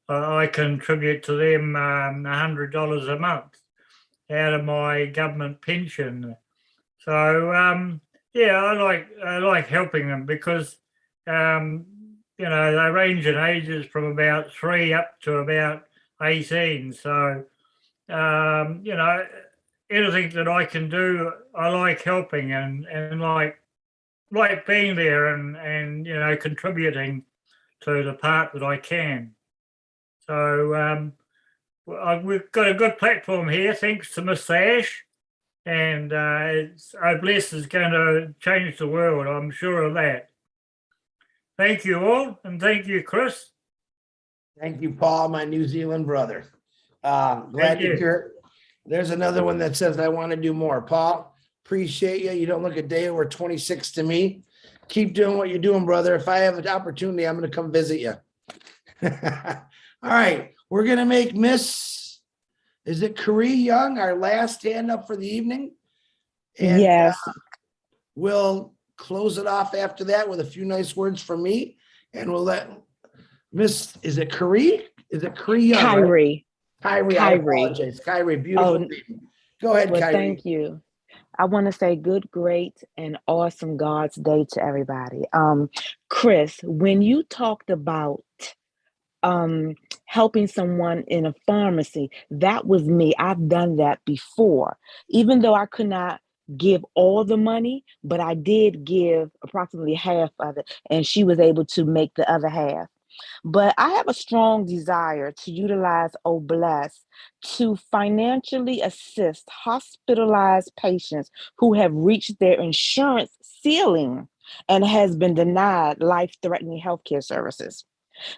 I contribute to them $100 a month out of my government pension. So yeah, I like helping them because they range in ages from about 3 up to about 18. So anything that I can do, I like helping and like being there and contributing to the part that I can. So we've got a good platform here, thanks to Mr. Ash, and Obless is going to change the world. I'm sure of that. Thank you all, and thank you, Chris. Thank you, Paul, my New Zealand brother. Glad to hear it. There's another one that says, I want to do more. Paul, appreciate you. You don't look a day over 26 to me. Keep doing what you're doing, brother. If I have an opportunity, I'm going to come visit you. All right. We're going to make Miss, is it Carrie Young, our last hand up for the evening? And yes. We'll close it off after that with a few nice words from me. And we'll let Miss, is it Carrie? Is it Carrie Young? Kyrie. Right? Kyrie, I apologize. Kyrie, beautiful name. Go ahead, well, Kyrie. Thank you. I want to say good, great, and awesome God's Day to everybody. Chris, when you talked about helping someone in a pharmacy, that was me. I've done that before. Even though I could not give all the money, but I did give approximately half of it, and she was able to make the other half. But I have a strong desire to utilize Obless to financially assist hospitalized patients who have reached their insurance ceiling and has been denied life-threatening healthcare services.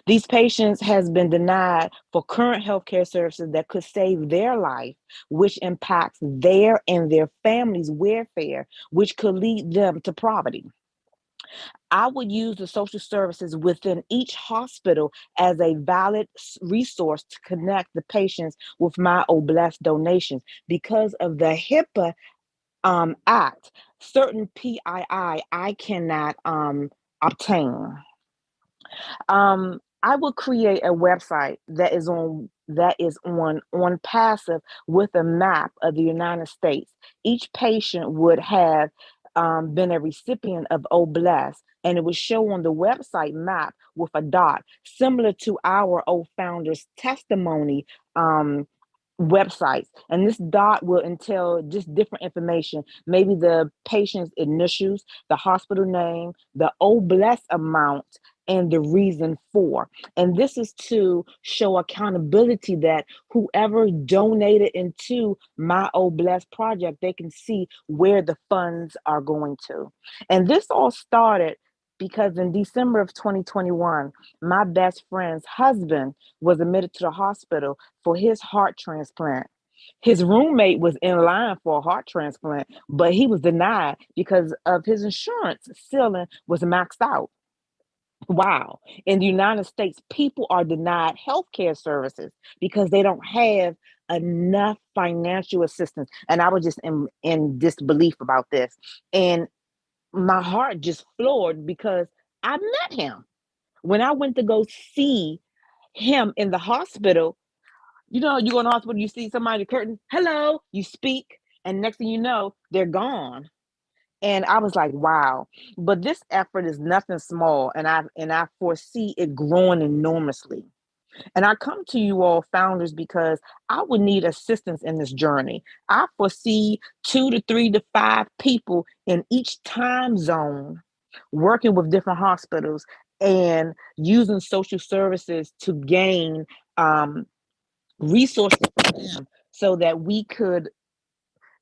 These patients has been denied for current healthcare services that could save their life, which impacts their and their family's welfare, which could lead them to poverty. I would use the social services within each hospital as a valid resource to connect the patients with my Obless donations. Because of the HIPAA Act, certain PII I cannot obtain. I will create a website that is on passive with a map of the United States. Each patient would have been a recipient of Obless, and it would show on the website map with a dot, similar to our old founder's testimony websites. And this dot will entail just different information, maybe the patient's initials, the hospital name, the Obless amount, and the reason for. And this is to show accountability that whoever donated into my Obless project, they can see where the funds are going to. And this all started because in December of 2021, my best friend's husband was admitted to the hospital for his heart transplant. His roommate was in line for a heart transplant, but he was denied because of his insurance ceiling was maxed out. Wow. In the United States, people are denied healthcare services because they don't have enough financial assistance. And I was just in disbelief about this. And my heart just floored because I met him. When I went to go see him in the hospital, you go in the hospital, you see somebody curtain, hello, you speak, and next thing you know, they're gone. And I was like, wow. But this effort is nothing small, and I foresee it growing enormously. And I come to you all founders because I would need assistance in this journey. I foresee 2 to 3 to 5 people in each time zone working with different hospitals and using social services to gain resources for them so that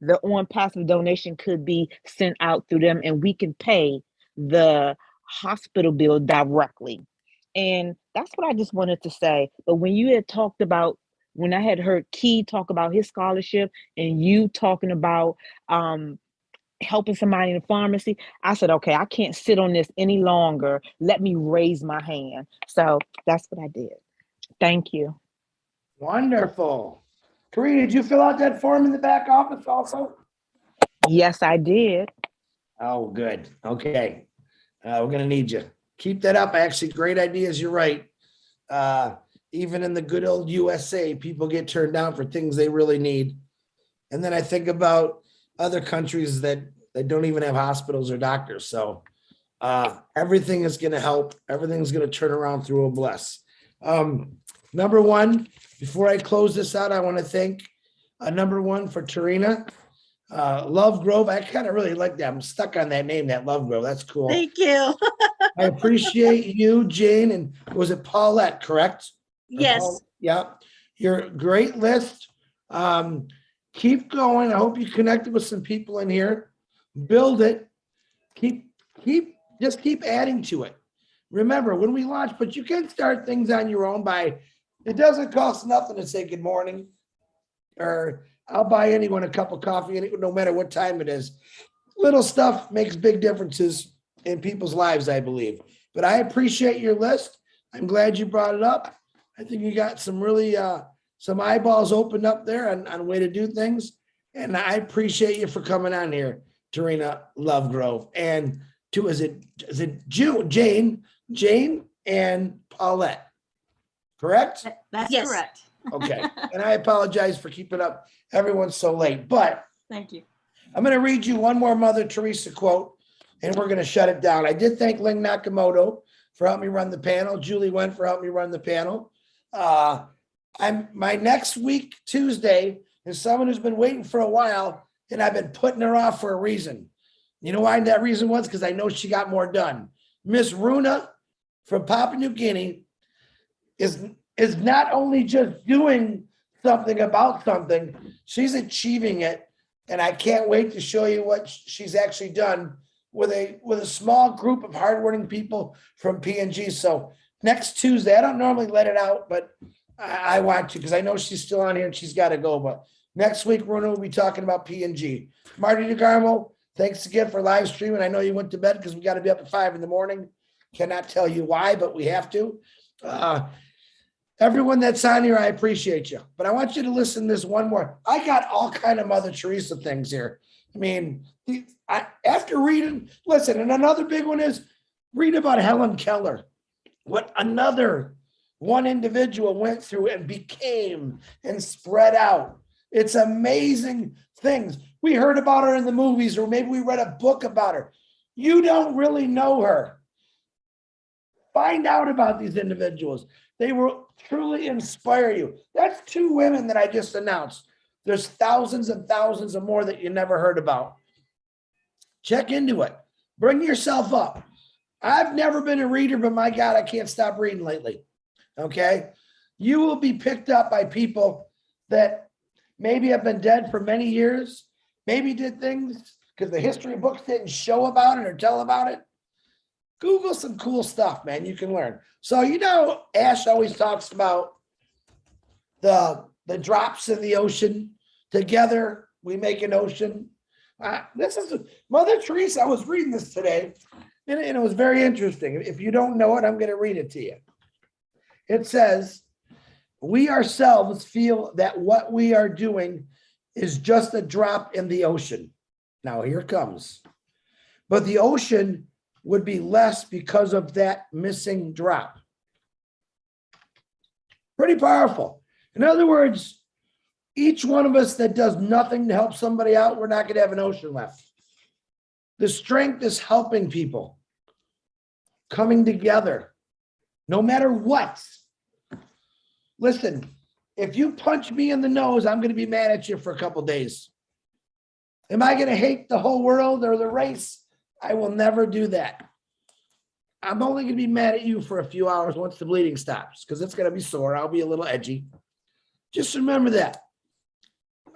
the on passive donation could be sent out through them and we can pay the hospital bill directly. And that's what I just wanted to say. But when you had talked about, when I had heard Key talk about his scholarship and you talking about helping somebody in the pharmacy, I said, okay, I can't sit on this any longer. Let me raise my hand. So that's what I did. Thank you. Wonderful. Karina, did you fill out that form in the back office also? Yes, I did. Oh, good. Okay. We're going to need you. Keep that up. Actually, great ideas. You're right. Even in the good old USA, people get turned down for things they really need. And then I think about other countries that don't even have hospitals or doctors. So everything is going to help. Everything's going to turn around through a bless. Number one, before I close this out, I want to thank number one for Tarina. Love Grove. I kind of really like that. I'm stuck on that name, that Love Grove. That's cool. Thank you. I appreciate you, Jane, and was it Paulette, correct? Yes. Yeah. Your great list. Keep going. I hope you connected with some people in here. Build it. Just keep adding to it. Remember, when we launch, but you can start things on your own it doesn't cost nothing to say good morning, or I'll buy anyone a cup of coffee, no matter what time it is. Little stuff makes big differences in people's lives, I believe. But I appreciate your list. I'm glad you brought it up. I think you got some really some eyeballs opened up there on way to do things. And I appreciate you for coming on here, Tarina Lovegrove. And is it Jane and Paulette, correct? That's Yes. correct. Okay. And I apologize for keeping up everyone so late, but Thank you. I'm going to read you one more Mother Teresa quote, and we're going to shut it down. I did thank Ling Nakamoto for helping me run the panel. Julie Went for helping me run the panel. My next week, Tuesday, is someone who's been waiting for a while, and I've been putting her off for a reason. You know why that reason was? Because I know she got more done. Miss Runa from Papua New Guinea is not only just doing something about something, she's achieving it. And I can't wait to show you what she's actually done with a small group of hardworking people from PNG. So next Tuesday, I don't normally let it out, but I want to because I know she's still on here and she's got to go. But next week, Runa will be talking about PNG. Marty DeGarmo, thanks again for live streaming. I know you went to bed because we got to be up at 5 a.m. Cannot tell you why, but we have to. Everyone that's on here, I appreciate you. But I want you to listen to this one more. I got all kind of Mother Teresa things here. I mean, after reading, listen, and another big one is read about Helen Keller. What another one individual went through and became and spread out. It's amazing things. We heard about her in the movies, or maybe we read a book about her. You don't really know her. Find out about these individuals. They will truly inspire you. That's 2 women that I just announced. There's thousands and thousands of more that you never heard about. Check into it. Bring yourself up. I've never been a reader, but my God, I can't stop reading lately. Okay? You will be picked up by people that maybe have been dead for many years, maybe did things because the history books didn't show about it or tell about it. Google some cool stuff, man. You can learn. So, Ash always talks about the drops in the ocean. Together, we make an ocean. This is Mother Teresa. I was reading this today, and it was very interesting. If you don't know it, I'm going to read it to you. It says, we ourselves feel that what we are doing is just a drop in the ocean. Now, here it comes. But the ocean would be less because of that missing drop. Pretty powerful. In other words, each one of us that does nothing to help somebody out, we're not going to have an ocean left. The strength is helping people, coming together, no matter what. Listen, if you punch me in the nose, I'm going to be mad at you for a couple days. Am I going to hate the whole world or the race? I will never do that. I'm only going to be mad at you for a few hours once the bleeding stops, because it's going to be sore. I'll be a little edgy. Just remember that.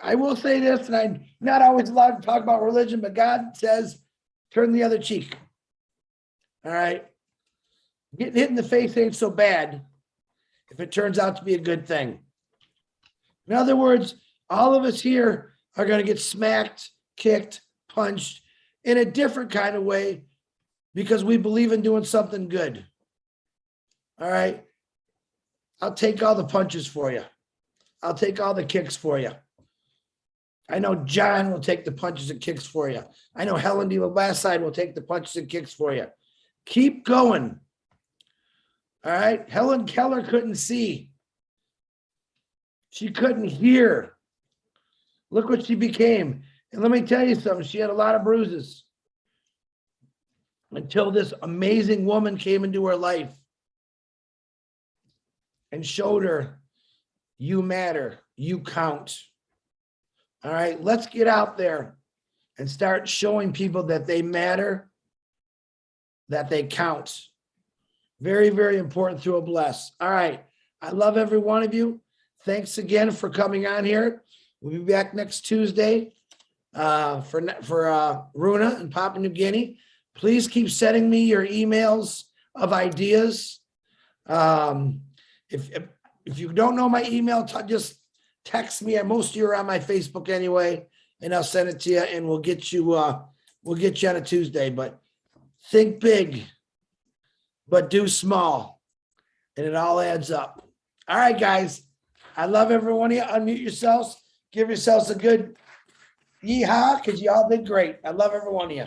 I will say this, and I'm not always allowed to talk about religion, but God says, turn the other cheek. All right. Getting hit in the face ain't so bad if it turns out to be a good thing. In other words, all of us here are going to get smacked, kicked, punched in a different kind of way because we believe in doing something good. All right. I'll take all the punches for you. I'll take all the kicks for you. I know John will take the punches and kicks for you. I know Helen D. Labaside will take the punches and kicks for you. Keep going. All right. Helen Keller couldn't see. She couldn't hear. Look what she became. And let me tell you something. She had a lot of bruises until this amazing woman came into her life and showed her, you matter, you count. All right. Let's get out there and start showing people that they matter, that they count. Very, very important through a bless. All right. I love every one of you. Thanks again for coming on here. We'll be back next Tuesday for Runa and Papua New Guinea. Please keep sending me your emails of ideas. If you don't know my email, just text me. Most of you are on my Facebook anyway, and I'll send it to you, and we'll get you on a Tuesday. But think big, but do small, and it all adds up. All right, guys. I love every one of you. Unmute yourselves. Give yourselves a good yeehaw, because you all did great. I love every one of you.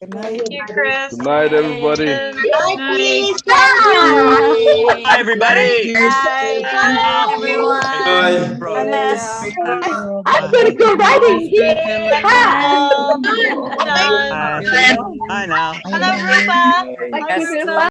Good night, Chris. Good night, everybody. Bye, everybody. Bye, everyone. I'm gonna go riding. Bye now. Bye now. Hello, Rupa. Bye.